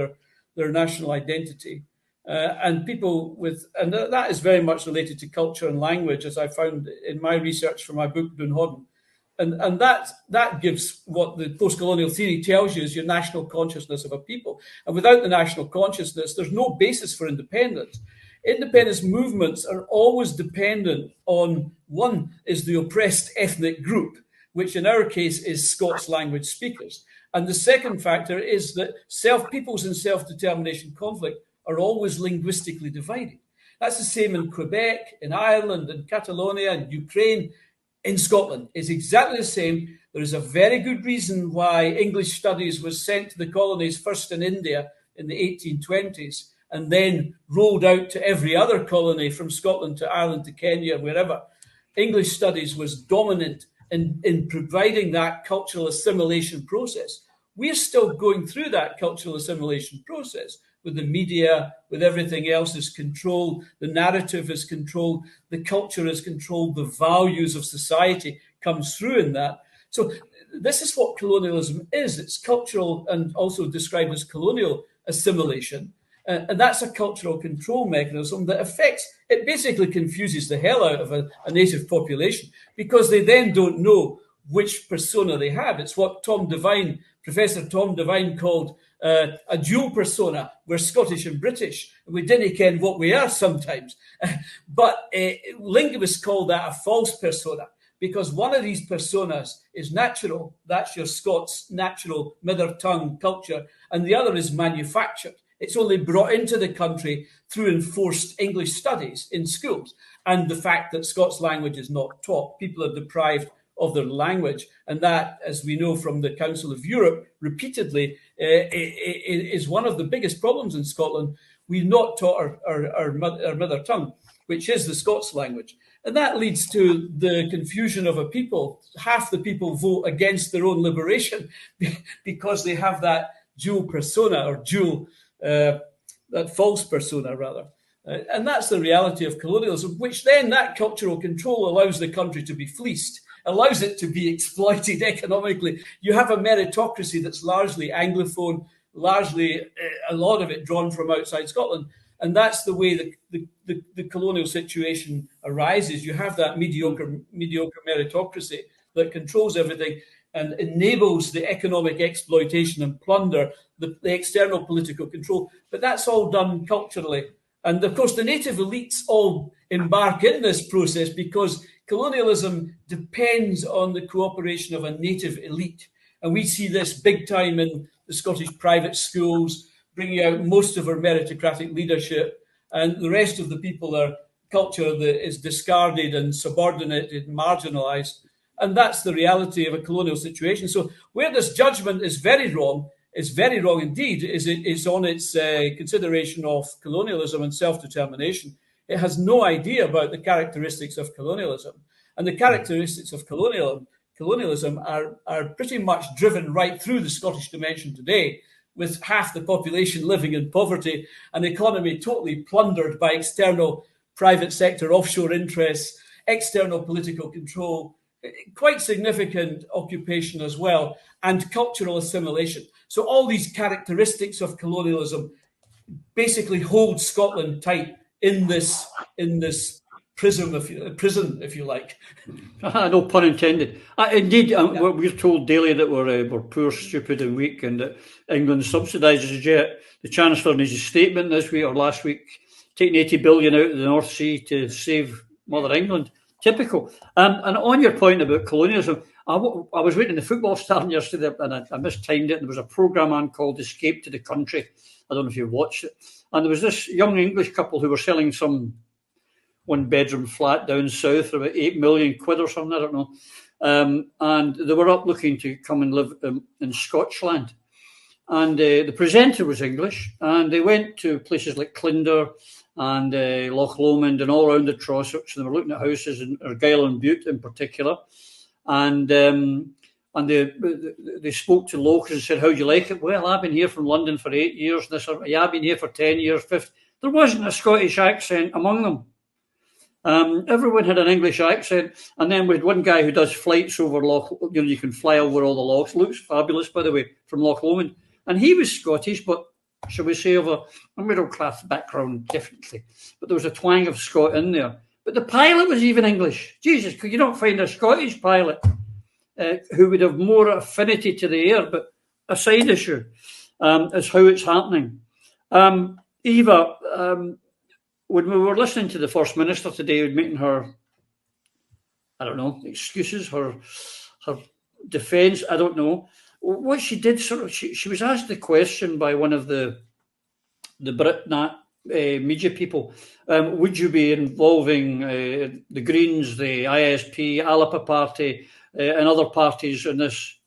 Speaker 6: their national identity. And that is very much related to culture and language, as I found in my research for my book, Dunhodden. And that gives what the post-colonial theory tells you is your national consciousness of a people. And without the national consciousness, there's no basis for independence. Independence movements are always dependent on, one is the oppressed ethnic group, which in our case is Scots language speakers. And the second factor is that peoples in self-determination conflict are always linguistically divided. That's the same in Quebec, in Ireland, in Catalonia, in Ukraine, in Scotland. It's exactly the same. There is a very good reason why English studies was sent to the colonies first in India in the 1820s and then rolled out to every other colony from Scotland to Ireland to Kenya, wherever. English studies was dominant in providing that cultural assimilation process. We're still going through that cultural assimilation process with the media, with everything else is controlled, the narrative is controlled, the culture is controlled, the values of society comes through in that. So this is what colonialism is. It's cultural and also described as colonial assimilation. And that's a cultural control mechanism that affects, it basically confuses the hell out of a native population because they then don't know which persona they have. It's what Professor Tom Devine called a dual persona. We're Scottish and British. We didn't ken what we are sometimes. But linguists call that a false persona because one of these personas is natural. That's your Scots natural mother tongue culture. And the other is manufactured. It's only brought into the country through enforced English studies in schools. And the fact that Scots language is not taught, people are deprived of their language. And that, as we know from the Council of Europe, repeatedly is one of the biggest problems in Scotland. We've not taught our mother tongue, which is the Scots language. And that leads to the confusion of a people. Half the people vote against their own liberation because they have that dual persona or that false persona, rather. And that's the reality of colonialism, which then that cultural control allows the country to be fleeced, allows it to be exploited economically. You have a meritocracy that's largely Anglophone, largely a lot of it drawn from outside Scotland. And that's the way the colonial situation arises. You have that mediocre meritocracy that controls everything and enables the economic exploitation and plunder, the external political control. But that's all done culturally. And of course, the native elites all embark in this process because colonialism depends on the cooperation of a native elite. And we see this big time in the Scottish private schools, bringing out most of our meritocratic leadership. And the rest of the people are culture that is discarded and subordinated and marginalised. And that's the reality of a colonial situation. So where this judgment is very wrong indeed, is on its consideration of colonialism and self-determination. It has no idea about the characteristics of colonialism. And the characteristics of colonialism are pretty much driven right through the Scottish dimension today, with half the population living in poverty, an economy totally plundered by external private sector offshore interests, external political control, quite significant occupation as well, and cultural assimilation. So all these characteristics of colonialism basically hold Scotland tight in this prison, if you like.
Speaker 2: No pun intended. Indeed, we're told daily that we're poor, stupid and weak, and that England subsidises jet. The Chancellor in his statement this week or last week, taking 80 billion out of the North Sea to save Mother England. Typical. And on your point about colonialism, I was waiting the football starting yesterday and I mistimed it. There was a programme on called Escape to the Country. I don't know if you watched it. And there was this young English couple who were selling some one-bedroom flat down south for about 8 million quid or something, I don't know. And they were up looking to come and live in Scotland. And the presenter was English. And they went to places like Clinder and Loch Lomond and all around the Trossachs, and they were looking at houses in Argyll and Bute in particular. And they spoke to locals and said, "How do you like it?" "Well, I've been here from London for 8 years." "Yeah, I've been here for 10 years, 50. There wasn't a Scottish accent among them. Everyone had an English accent. And then we had one guy who does flights over you can fly over all the lochs. Looks fabulous, by the way, from Loch Lomond. And he was Scottish, but shall we say, of a middle-class background, definitely. But there was a twang of Scot in there. But the pilot was even English. Jesus, could you not find a Scottish pilot? who would have more affinity to the air, but a side issue is how it's happening. Eva, when we were listening to the First Minister today, making her, I don't know, excuses, her defence, I don't know. What she did, she was asked the question by one of the BritNat media people, would you be involving the Greens, the ISP, Alapa Party, and other parties in this?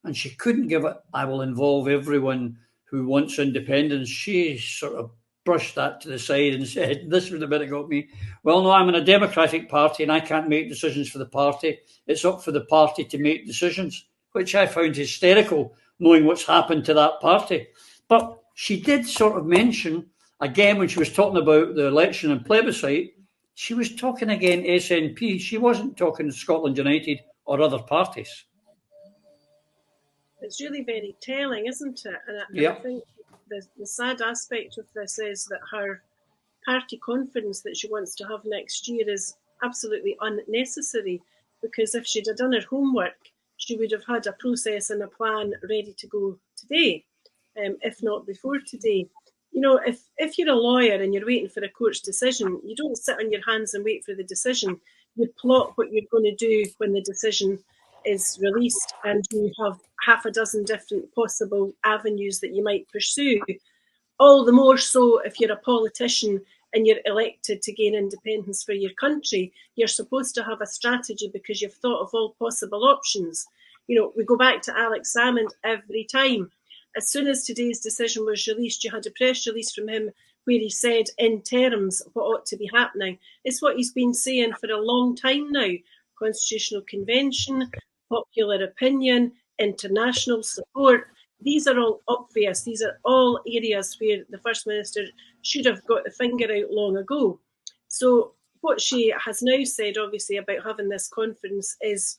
Speaker 2: And she couldn't give it, I will involve everyone who wants independence. She sort of brushed that to the side and said, this was the bit that got me. Well, no, I'm in a Democratic Party and I can't make decisions for the party. It's up for the party to make decisions, which I found hysterical, knowing what's happened to that party. But she did sort of mention, again, when she was talking about the election and plebiscite, she was talking again SNP. She wasn't talking Scotland United or other parties.
Speaker 5: It's really very telling, isn't it? And I think the sad aspect of this is that her party conference that she wants to have next year is absolutely unnecessary, because if she'd have done her homework, she would have had a process and a plan ready to go today, if not before today. You know, if you're a lawyer and you're waiting for a court's decision, you don't sit on your hands and wait for the decision. You plot what you're going to do when the decision is released, and you have half a dozen different possible avenues that you might pursue. All the more so if you're a politician and you're elected to gain independence for your country, you're supposed to have a strategy because you've thought of all possible options. You know, we go back to Alex Salmond every time. As soon as today's decision was released, you had a press release from him where he said in terms what ought to be happening. It's what he's been saying for a long time now. Constitutional Convention, popular opinion, international support. These are all obvious. These are all areas where the First Minister should have got the finger out long ago. So what she has now said, obviously, about having this conference is,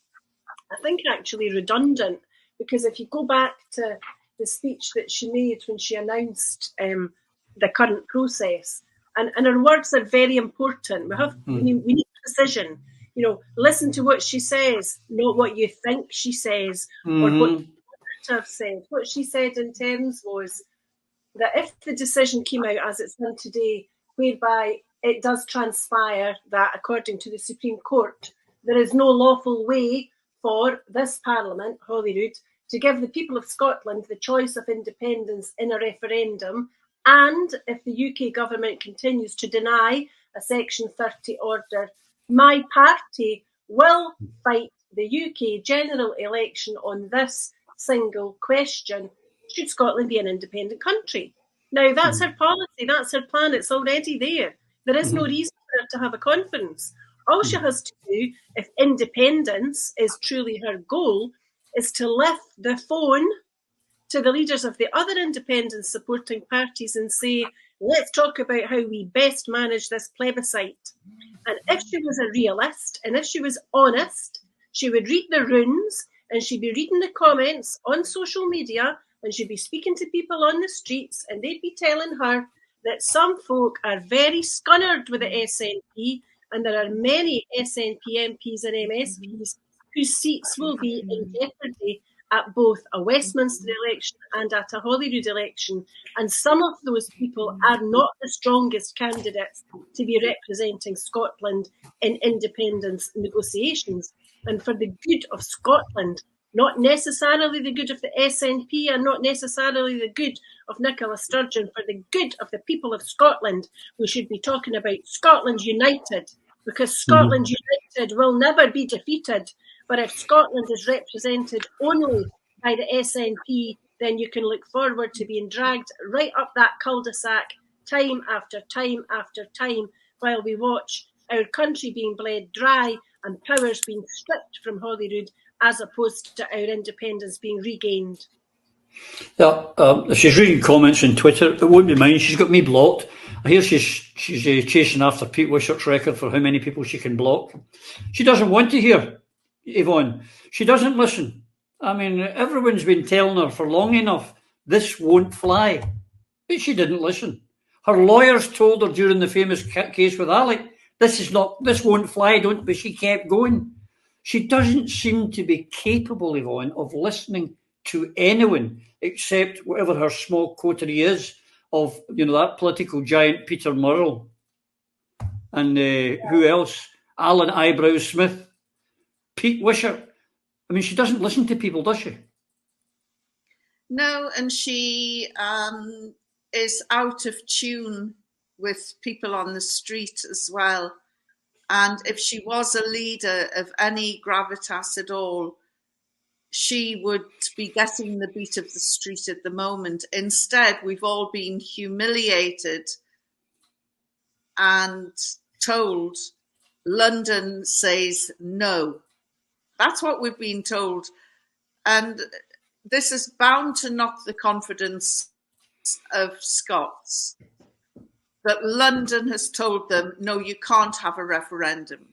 Speaker 5: I think, actually redundant, because if you go back to the speech that she made when she announced the current process, and her words are very important. We need precision. You know, listen to what she says, not what you think she says or what you have said. What she said in terms was that if the decision came out as it's done today, whereby it does transpire that, according to the Supreme Court, there is no lawful way for this Parliament, Holyrood, to give the people of Scotland the choice of independence in a referendum, and if the UK government continues to deny a Section 30 order, my party will fight the UK general election on this single question: should Scotland be an independent country? Now, that's her policy, that's her plan, it's already there. There is no reason for her to have a conference. All she has to do, if independence is truly her goal, is to lift the phone to the leaders of the other independence supporting parties and say, let's talk about how we best manage this plebiscite. And if she was a realist and if she was honest, she would read the runes and she'd be reading the comments on social media and she'd be speaking to people on the streets, and they'd be telling her that some folk are very scunnered with the SNP, and there are many SNP MPs and MSPs whose seats will be in jeopardy at both a Westminster election and at a Holyrood election. And some of those people are not the strongest candidates to be representing Scotland in independence negotiations. And for the good of Scotland, not necessarily the good of the SNP and not necessarily the good of Nicola Sturgeon, for the good of the people of Scotland, we should be talking about Scotland United, because Scotland United will never be defeated. But if Scotland is represented only by the SNP, then you can look forward to being dragged right up that cul-de-sac time after time after time, while we watch our country being bled dry and powers being stripped from Holyrood, as opposed to our independence being regained.
Speaker 2: Yeah, if she's reading comments on Twitter, it won't be mine. She's got me blocked. I hear she's chasing after Pete Wishart's record for how many people she can block. She doesn't want to hear, Yvonne. She doesn't listen. I mean, everyone's been telling her for long enough, this won't fly. But she didn't listen. Her lawyers told her during the famous case with Alec, this won't fly, but she kept going. She doesn't seem to be capable, Yvonne, of listening to anyone except whatever her small coterie is of, that political giant Peter Murrell. And who else? Alan Eyebrows Smith, Pete Wishart. I mean, she doesn't listen to people, does she?
Speaker 4: No, and she is out of tune with people on the street as well. And if she was a leader of any gravitas at all, she would be getting the beat of the street at the moment. Instead, we've all been humiliated and told London says no. That's what we've been told. And this is bound to knock the confidence of Scots, that London has told them, no, you can't have a referendum,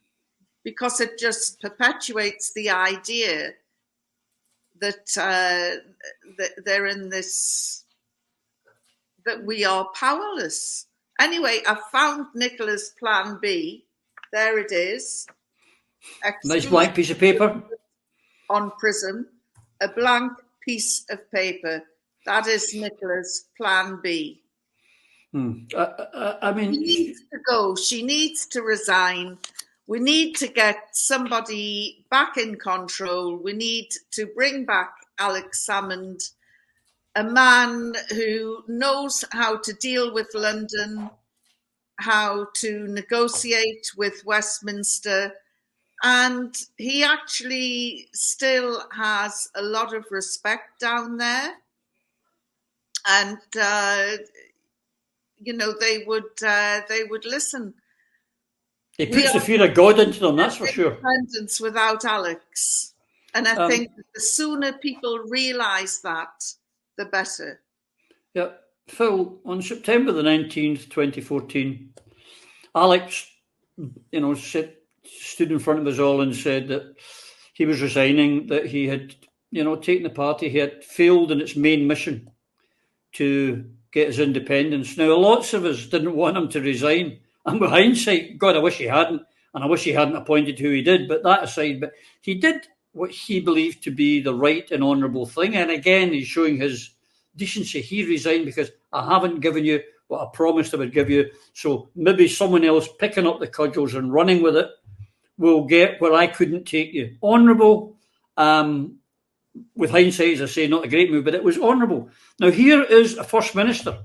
Speaker 4: because it just perpetuates the idea that they're in this, that we are powerless. Anyway, I found Nicola's plan B. There it is.
Speaker 2: Nice blank piece of paper.
Speaker 4: On Prism, a blank piece of paper. That is Nicola's plan B.
Speaker 2: I mean,
Speaker 4: she needs to go. She needs to resign. We need to get somebody back in control. We need to bring back Alex Salmond, a man who knows how to deal with London, how to negotiate with Westminster, and he actually still has a lot of respect down there. And they would listen.
Speaker 2: He puts the fear of God into them, that's for sure.
Speaker 4: Independence without Alex. And I think the sooner people realise that, the better.
Speaker 2: Yeah. Phil, on September the 19th, 2014, Alex, stood in front of us all and said that he was resigning, that he had, taken the party, he had failed in its main mission to get his independence. Now, lots of us didn't want him to resign. And with hindsight, God, I wish he hadn't. And I wish he hadn't appointed who he did. But that aside, but he did what he believed to be the right and honourable thing. And again, he's showing his decency. He resigned because I haven't given you what I promised I would give you. So maybe someone else picking up the cudgels and running with it will get where I couldn't take you. Honourable. With hindsight, as I say, not a great move, but it was honourable. Now, here is a First Minister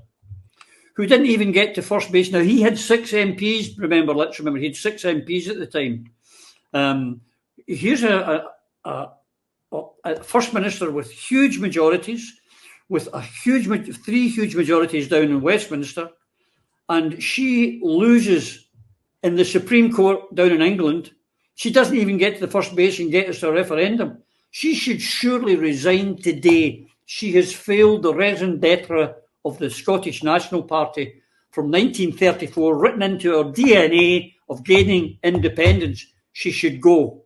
Speaker 2: who didn't even get to first base. Now, he had 6 MPs, let's remember, he had 6 MPs at the time. Here's a First Minister with huge majorities, with 3 huge majorities down in Westminster, and she loses in the Supreme Court down in England. She doesn't even get to the first base and get us to a referendum. She should surely resign today. She has failed the raison d'etre of the Scottish National Party from 1934, written into her DNA of gaining independence. She should go.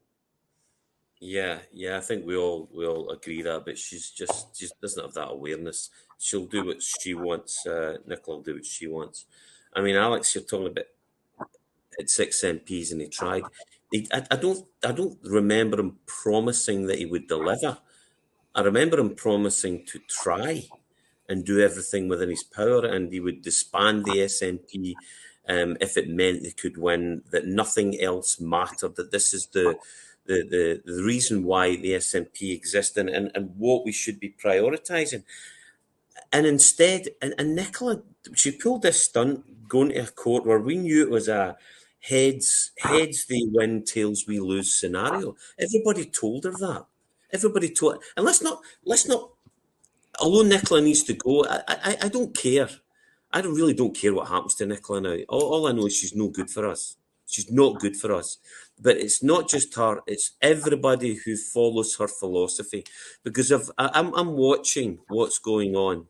Speaker 3: Yeah, I think we all agree that, but she doesn't have that awareness. She'll do what she wants. Nicola will do what she wants. I mean, Alex, you're talking about at 6 MPs, and he tried. I don't remember him promising that he would deliver. I remember him promising to try and do everything within his power, and he would disband the SNP if it meant they could win, that nothing else mattered, that this is the reason why the SNP exists and what we should be prioritising. And instead, and Nicola, she pulled this stunt going to a court where we knew it was a heads they win, tails we lose scenario. Everybody told her that. Everybody told, and let's not. Although Nicola needs to go, I don't care. I really don't care what happens to Nicola now. All I know is she's no good for us. She's not good for us. But it's not just her; it's everybody who follows her philosophy. Because I'm watching what's going on,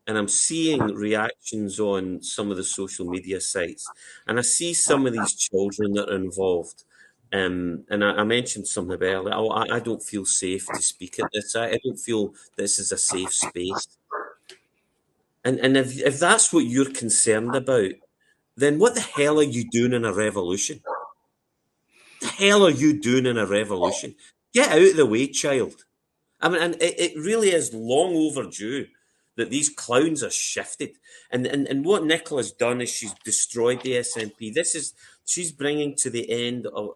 Speaker 3: and I'm seeing reactions on some of the social media sites, and I see some of these children that are involved. And I mentioned something about it. I don't feel safe to speak at this. I don't feel this is a safe space. And if that's what you're concerned about, then what the hell are you doing in a revolution? The hell are you doing in a revolution? Get out of the way, child. I mean, and it really is long overdue that these clowns are shifted. And what Nicola's done is she's destroyed the SNP. She's bringing to the end of,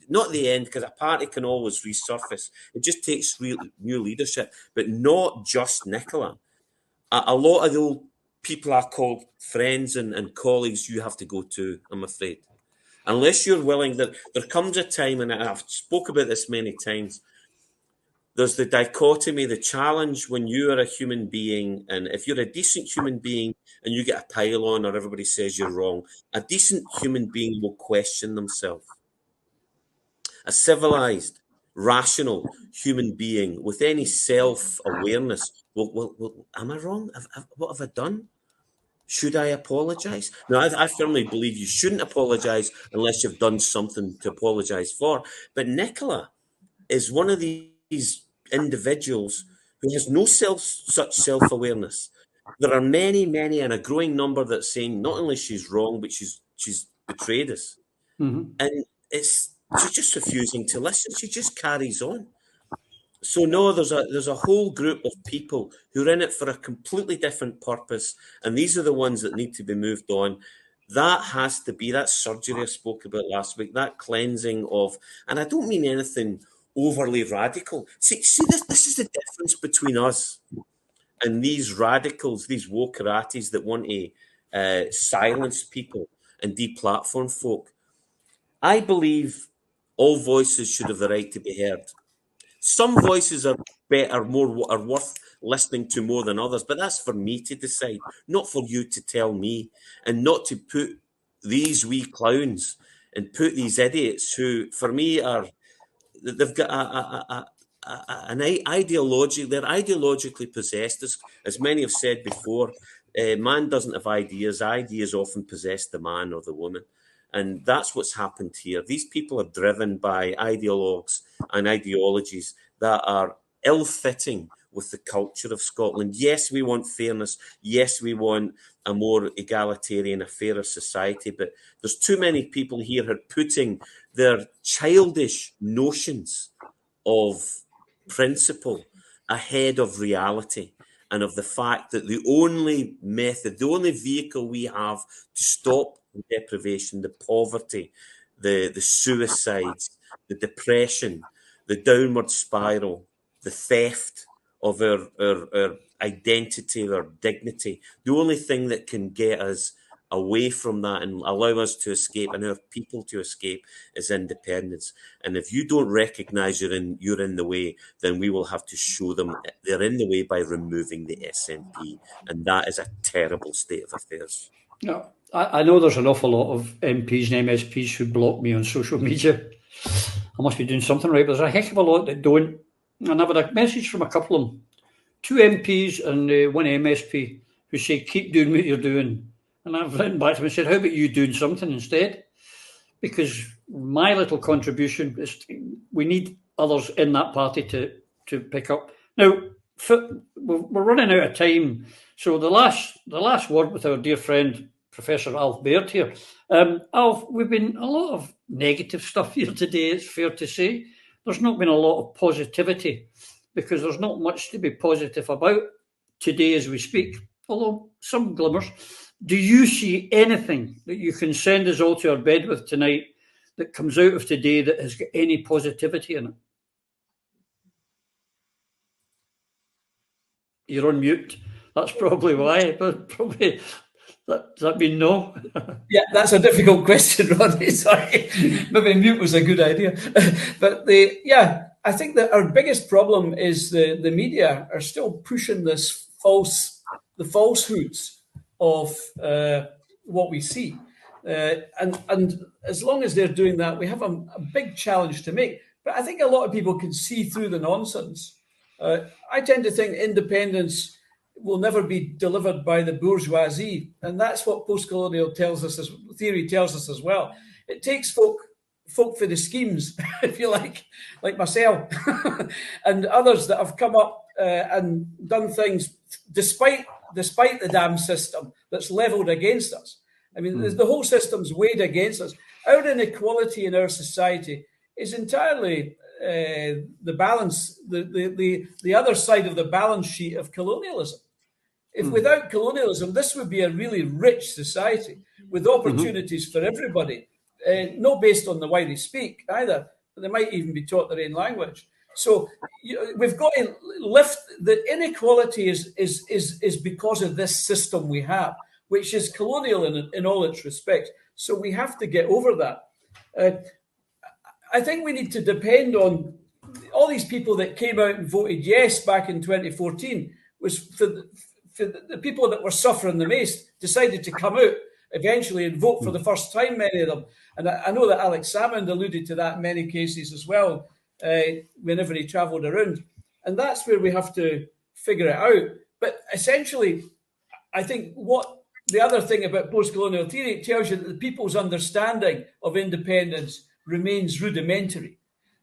Speaker 3: not the end, because a party can always resurface. It just takes new leadership, but not just Nicola. A lot of the old people are called friends and colleagues you have to go to, I'm afraid. Unless you're willing, there comes a time, and I've spoke about this many times, there's the dichotomy, the challenge when you are a human being, and if you're a decent human being and you get a pile on or everybody says you're wrong, a decent human being will question themselves. A civilized, rational human being with any self-awareness will am I wrong? What have I done? Should I apologise? No, I firmly believe you shouldn't apologise unless you've done something to apologise for. But Nicola is one of these individuals who has no such self-awareness. There are many, and a growing number that's saying not only she's wrong, but she's betrayed us. Mm-hmm. And she's just refusing to listen. She just carries on. So no, there's a whole group of people who are in it for a completely different purpose, and these are the ones that need to be moved on. That has to be that surgery I spoke about last week, that cleansing of, and I don't mean anything overly radical. See, this is the difference between us and these radicals, these wokeratis that want to silence people and deplatform folk. I believe all voices should have the right to be heard. Some voices are worth listening to more than others, but that's for me to decide, not for you to tell me, and not to put these wee clowns and put these idiots who, for me, they've got an ideology. They're ideologically possessed, as many have said before. Man doesn't have ideas. Ideas often possess the man or the woman. And that's what's happened here. These people are driven by ideologues and ideologies that are ill-fitting with the culture of Scotland. Yes, we want fairness. Yes, we want a more egalitarian, a fairer society. But there's too many people here who are putting their childish notions of principle ahead of reality and of the fact that the only method, the only vehicle we have to stop the deprivation, the poverty, the suicides, the depression, the downward spiral, the theft of our identity, our dignity, the only thing that can get us away from that and allow us to escape and our people to escape is independence. And if you don't recognise you're in the way, then we will have to show them they're in the way by removing the SNP. And that is a terrible state of affairs.
Speaker 2: No, I know there's an awful lot of MPs and MSPs who block me on social media. I must be doing something right, but there's a heck of a lot that don't. And I've had a message from a couple of them, 2 MPs and 1 MSP, who say, keep doing what you're doing. And I've written back to them and said, how about you doing something instead? Because my little contribution is we need others in that party to pick up. Now, we're running out of time. So the last word with our dear friend, Professor Alf Baird here. Alf, we've been a lot of negative stuff here today, it's fair to say. There's not been a lot of positivity because there's not much to be positive about today as we speak, although some glimmers. Do you see anything that you can send us all to our bed with tonight that comes out of today that has got any positivity in it? You're on mute. That's probably why, but probably... Does that mean no?
Speaker 6: Yeah, that's a difficult question, Roddy. Sorry. Maybe mute was a good idea. But I think that our biggest problem is the media are still pushing the falsehoods of what we see. And as long as they're doing that, we have a big challenge to make. But I think a lot of people can see through the nonsense. I tend to think independence will never be delivered by the bourgeoisie, and that's what post-colonial theory tells us as well. It takes folk for the schemes, if you like myself, and others that have come up and done things despite the damn system that's levelled against us. I mean, the whole system's weighed against us. Our inequality in our society is entirely the balance, the other side of the balance sheet of colonialism. If without colonialism, this would be a really rich society with opportunities for everybody, not based on the way they speak either. They might even be taught their own language. So we've got to lift the inequality is because of this system we have, which is colonial in all its respects. So we have to get over that. I think we need to depend on all these people that came out and voted yes back in 2014 was for the people that were suffering the most decided to come out eventually and vote for the first time, many of them. And I know that Alex Salmond alluded to that in many cases as well, whenever he travelled around. And that's where we have to figure it out. But essentially, I think what the other thing about post-colonial theory, it tells you that the people's understanding of independence remains rudimentary.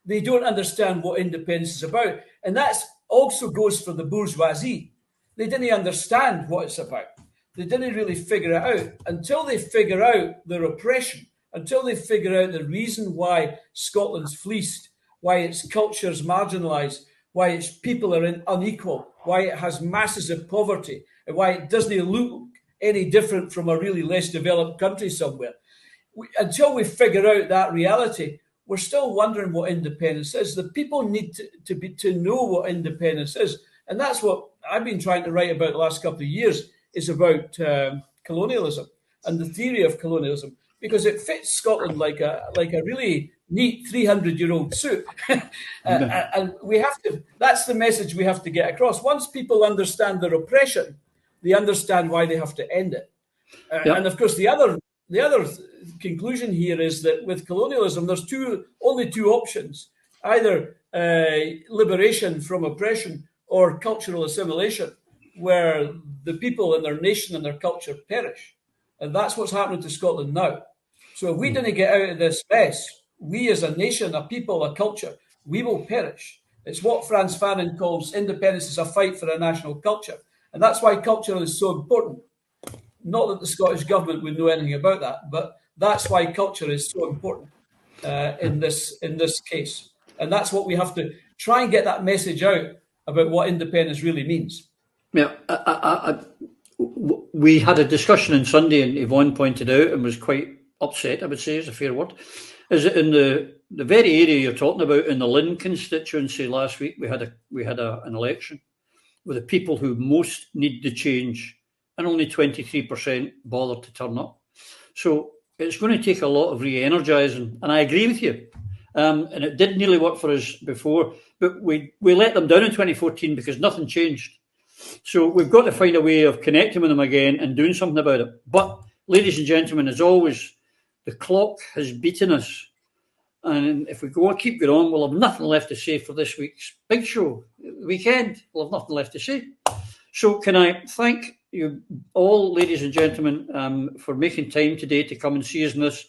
Speaker 6: They don't understand what independence is about. And that also goes for the bourgeoisie. They didn't understand what it's about. They didn't really figure it out. Until they figure out their oppression, until they figure out the reason why Scotland's fleeced, why its culture is marginalised, why its people are unequal, why it has masses of poverty, and why it doesn't look any different from a really less developed country somewhere. Until we figure out that reality, we're still wondering what independence is. The people need to know what independence is. And that's what I've been trying to write about the last couple of years, is about colonialism and the theory of colonialism, because it fits Scotland like a really neat 300-year-old suit. And we have to, that's the message we have to get across. Once people understand their oppression, they understand why they have to end it. And of course, the other conclusion here is that with colonialism, there's only two options: either liberation from oppression or cultural assimilation, where the people and their nation and their culture perish. And that's what's happening to Scotland now. So if we didn't get out of this mess, we as a nation, a people, a culture, we will perish. It's what Frantz Fanon calls independence is a fight for a national culture. And that's why culture is so important. Not that the Scottish government would know anything about that, but that's why culture is so important in this case. And that's what we have to try and get that message out about what independence really means.
Speaker 2: Yeah, we had a discussion on Sunday, and Yvonne pointed out and was quite upset, I would say is a fair word, is that in the very area you're talking about, in the Lynn constituency last week, we had an election with the people who most need the change, and only 23% bothered to turn up. So it's going to take a lot of re-energising, and I agree with you. And it did nearly work for us before, but we let them down in 2014 because nothing changed. So we've got to find a way of connecting with them again and doing something about it. But, ladies and gentlemen, as always, the clock has beaten us. And if we keep going on, we'll have nothing left to say for this week's big show. Weekend, we'll have nothing left to say. So can I thank you all, ladies and gentlemen, for making time today to come and see us on this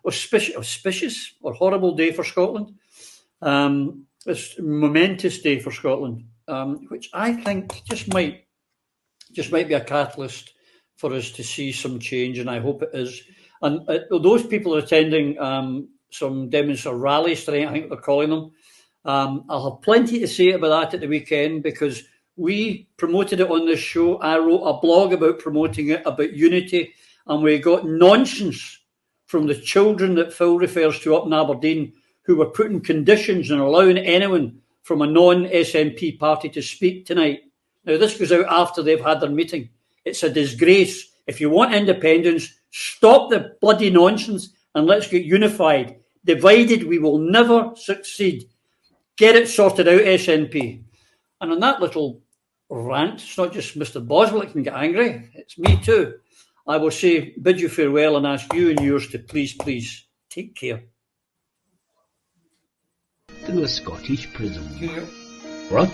Speaker 2: auspicious or horrible day for Scotland. This momentous day for Scotland, which I think just might be a catalyst for us to see some change, and I hope it is. And those people are attending some demonstration rallies tonight, I think they're calling them. I'll have plenty to say about that at the weekend, because we promoted it on this show. I wrote a blog about promoting it, about unity, and we got nonsense from the children that Phil refers to up in Aberdeen, who were putting conditions and allowing anyone from a non-SNP party to speak tonight. Now, this goes out after they've had their meeting. It's a disgrace. If you want independence, stop the bloody nonsense and let's get unified. Divided, we will never succeed. Get it sorted out, SNP. And on that little rant, it's not just Mr. Boswell that can get angry, it's me too. I will say, bid you farewell and ask you and yours to please take care.
Speaker 1: Through a Scottish prism.
Speaker 2: Cheerio.
Speaker 1: Brought